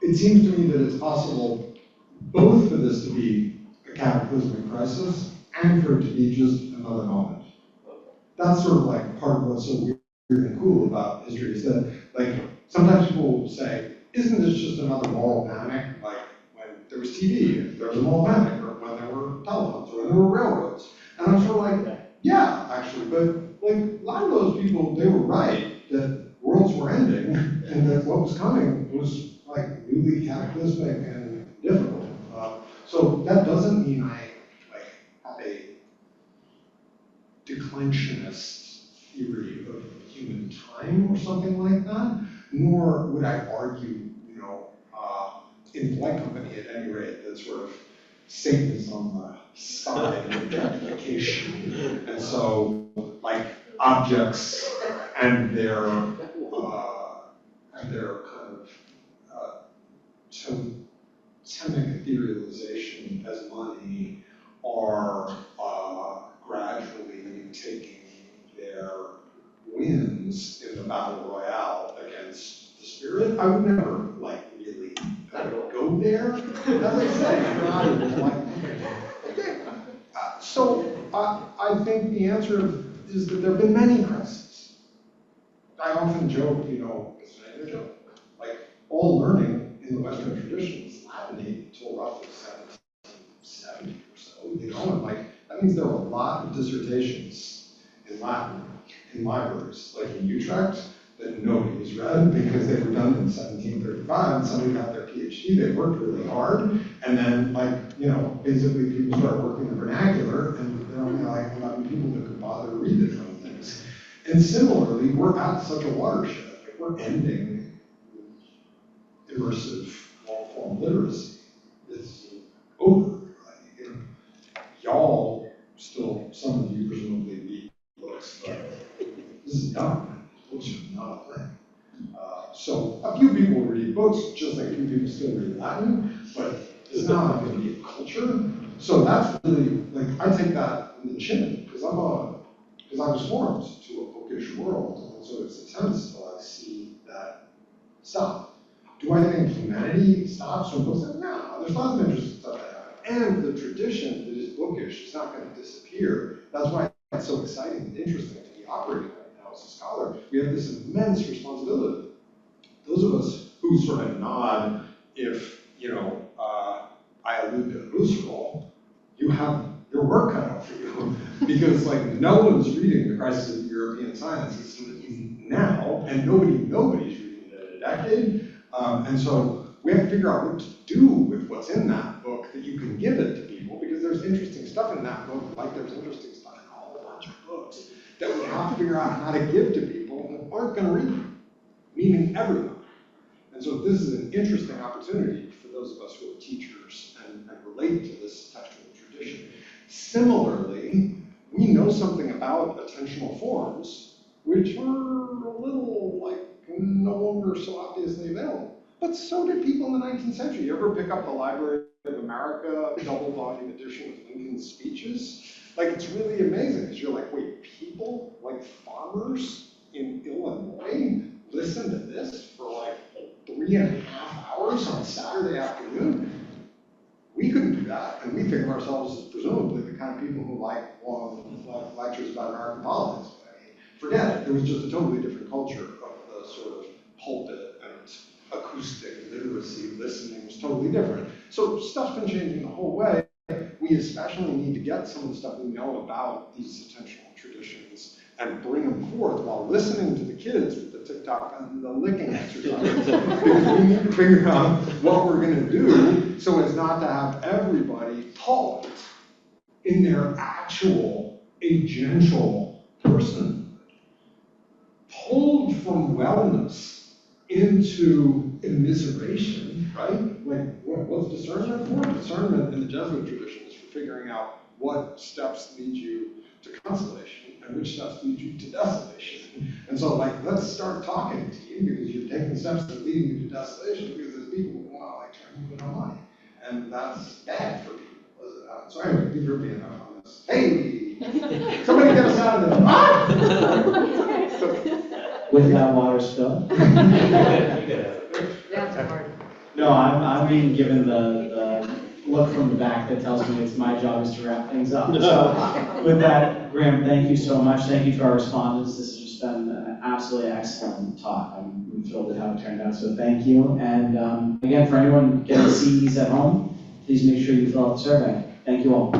it seems to me that it's possible both for this to be a cataclysmic crisis and for it to be just another moment. That's sort of like part of what's so weird and cool about history is that, like, sometimes people will say, isn't this just another moral panic? Like when there was TV, there was a moral panic, or when there were telephones, or when there were railroads. And I'm sort of like, yeah, actually, but like a lot of those people, they were right that worlds were ending and that what was coming was like really cataclysmic and difficult. So that doesn't mean I have a declensionist theory of human time or something like that, nor would I argue, in Flight Company at any rate, that sort of Satan is on the side of objectification. And so, like, objects and their kind of totemic etherealization as money are gradually taking their wins in the battle royale against the spirit. I would never really go there. As I say, so I think the answer is that there have been many crises. I often joke, it's an another joke. Like all learning in the Western tradition is Latin until roughly 1770 or so. And that means there are a lot of dissertations in Latin in libraries, like in Utrecht, that nobody's read because they were done in 1735 and somebody got their PhD, they worked really hard, and then basically people start working the vernacular and there are only like 11 people that could bother to read the damn things. And similarly, we're at such a watershed, we're ending immersive long-form literacy. It's over. Y'all still, some of you presumably read books, but this is done. Books are not a thing. So a few people read books, just like a few people still read Latin, but it's not going to be a culture. So that's really, I take that in the chin, because I was formed to a bookish world, and so it's attempts to see that stop. Do I think humanity stops when books? No, there's lots of interesting stuff that happen. And the tradition that is bookish is not going to disappear. That's why it's so exciting and interesting to be operating right now as a scholar. We have this immense responsibility. Those of us who sort of nod if, I allude to Husserl, you have your work cut out for you. Because like no one's reading The Crisis of the European Science System now, and nobody's reading it in a decade. And so we have to figure out what to do with what's in that book that you can give it to people, because there's interesting stuff in that book, like there's interesting stuff in a whole bunch of books that we have to figure out how to give to people who aren't going to read them, meaning everyone. And so this is an interesting opportunity for those of us who are teachers and relate to this textual tradition. Similarly, we know something about attentional forms, which are a little like no longer so obviously available. But so did people in the 19th century. You ever pick up the Library of America double-volume edition of Lincoln's speeches? Like, it's really amazing, because you're like, wait, people, like farmers in Illinois, listen to this for like 3.5 hours on Saturday afternoon? We couldn't do that, and we think of ourselves as presumably the kind of people who like long lectures about American politics. I mean, forget it, there was just a totally different culture of the sort of pulpit and acoustic literacy listening was totally different. So stuff's been changing the whole way. We especially need to get some of the stuff we know about these attentional traditions and bring them forth while listening to the kids with the TikTok and the licking exercises. Because we need to figure out what we're going to do so as not to have everybody taught in their actual agential personhood, pulled from wellness into immiseration, right? Like, what's discernment for? Discernment in the Jesuit tradition is for figuring out what steps lead you to consolation and which steps lead you to desolation. And so, like, let's start talking to you because you're taking steps that lead you to desolation, because there's people who want to, like, try and put on money. And that's bad for people. So anyway, you've heard me enough on this. Hey! Somebody get us out of there. Ah! With that water spill. That's hard. No, I'm being given the look from the back that tells me it's my job is to wrap things up. So with that, Graham, thank you so much. Thank you to our respondents. This has just been an absolutely excellent talk. I'm thrilled at how it turned out, so thank you. And again, for anyone getting CEs at home, please make sure you fill out the survey. Thank you all.